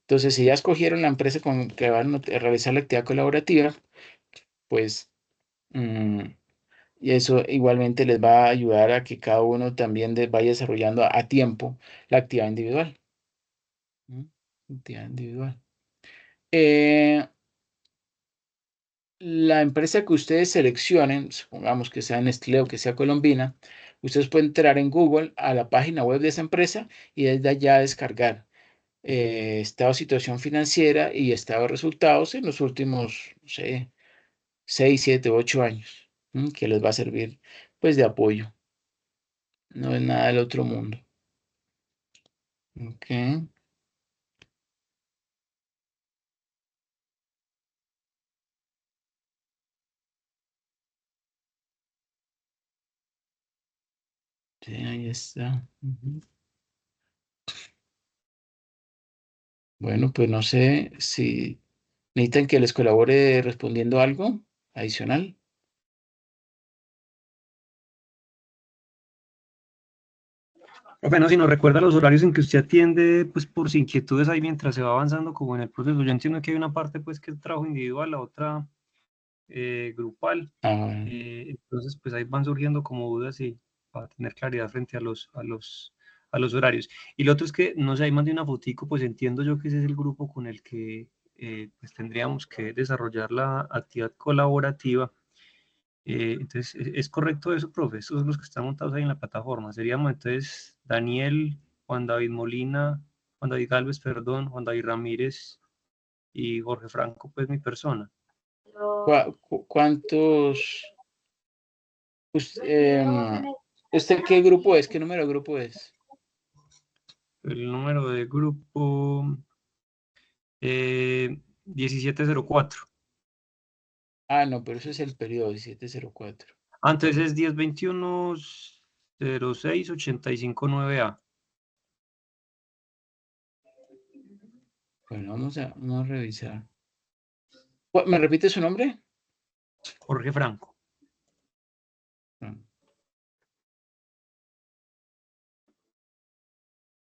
Entonces, si ya escogieron la empresa con que van a realizar la actividad colaborativa, pues mm, y eso igualmente les va a ayudar a que cada uno también vaya desarrollando a tiempo la actividad individual. ¿Mm? Actividad individual. Eh, la empresa que ustedes seleccionen, supongamos que sea Nestlé o que sea Colombina, ustedes pueden entrar en Google a la página web de esa empresa y desde allá descargar estado de situación financiera y estado de resultados en los últimos, no sé, 6, 7, 8 años, que les va a servir pues de apoyo. No es nada del otro mundo. Ok. Sí, ahí está. Ujú. Bueno, pues no sé si necesitan que les colabore respondiendo algo adicional. Profe, no, si nos recuerda los horarios en que usted atiende, pues por si inquietudes ahí mientras se va avanzando como en el proceso. Yo entiendo que hay una parte pues que es trabajo individual, la otra grupal. Ah, Entonces, pues ahí van surgiendo como dudas y para tener claridad frente a los horarios. Y lo otro es que, no sé, hay más de una fotico, pues entiendo yo que ese es el grupo con el que pues tendríamos que desarrollar la actividad colaborativa. Entonces, ¿es correcto eso, profe? Estos son los que están montados ahí en la plataforma. Seríamos entonces Daniel, Juan David Molina, Juan David Galvez, perdón, Juan David Ramírez y Jorge Franco, pues mi persona. ¿Cuántos? ¿Usted qué grupo es? ¿Qué número de grupo es? El número de grupo 1704. Ah, no, pero eso es el periodo 1704. Antes es 1021 06 85 9A. Bueno, vamos a revisar. ¿Me repite su nombre? Jorge Franco. No.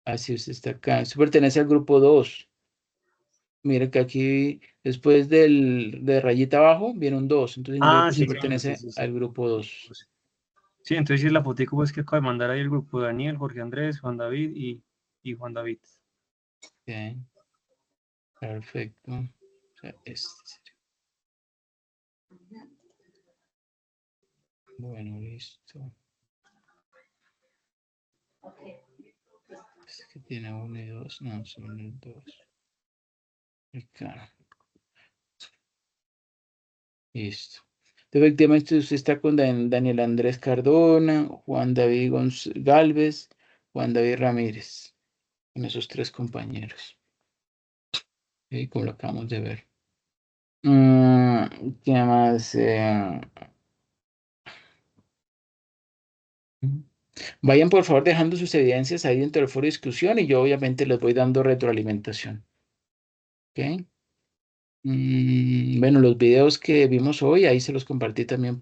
Ah, sí, usted está acá. Usted pertenece al grupo 2. Mire que aquí, después de rayita abajo, viene un 2. Entonces significa Ah, que sí, usted claro, sí, pertenece sí, sí. al grupo 2. Sí, entonces sí es la fotico pues, que acaba de mandar ahí el grupo de Daniel, Jorge Andrés, Juan David y Juan David. Bien, perfecto. O sea, este sería. Bueno, listo. Es que tiene 1 y 2, no, son 2. Acá. Listo. Efectivamente, usted está con Daniel Andrés Cardona, Juan David Galvez, Juan David Ramírez, con esos 3 compañeros. ¿Sí? Como lo acabamos de ver. ¿Qué más? Vayan por favor dejando sus evidencias ahí dentro del foro de discusión y yo obviamente les voy dando retroalimentación. ¿Ok? Bueno, los videos que vimos hoy, ahí se los compartí también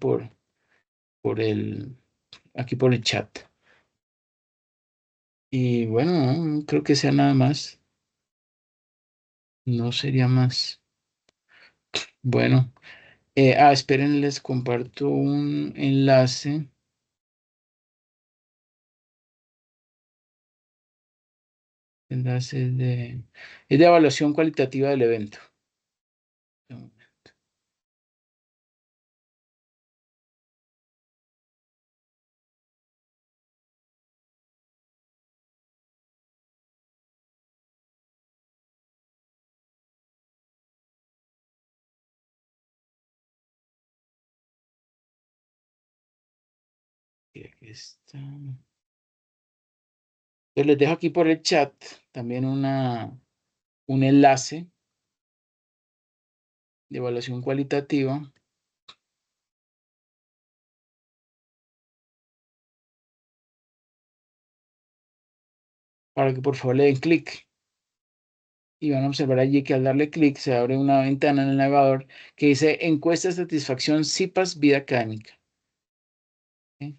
aquí por el chat. Y bueno, no creo que sea nada más. No sería más. Bueno, esperen, les comparto un enlace. Es de evaluación cualitativa del evento. Y aquí está. Entonces les dejo aquí por el chat también un enlace de evaluación cualitativa para que por favor le den clic. Y van a observar allí que al darle clic se abre una ventana en el navegador que dice encuesta de satisfacción CIPAS vida académica. ¿Sí?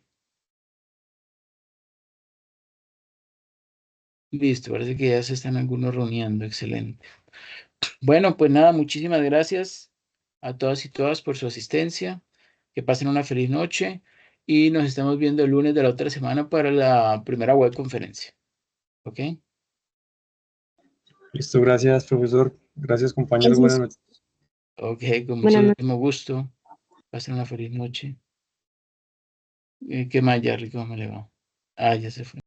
Listo, parece que ya se están algunos reuniendo. Excelente. Bueno, pues nada, muchísimas gracias a todas y todas por su asistencia. Que pasen una feliz noche y nos estamos viendo el lunes de la otra semana para la primera web conferencia. ¿Ok? Listo, gracias, profesor. Gracias, compañeros. Buenas noches. Ok, con muchísimo gusto. Pasen una feliz noche. ¿Qué más, Jerry? ¿Cómo le va? Ah, ya se fue.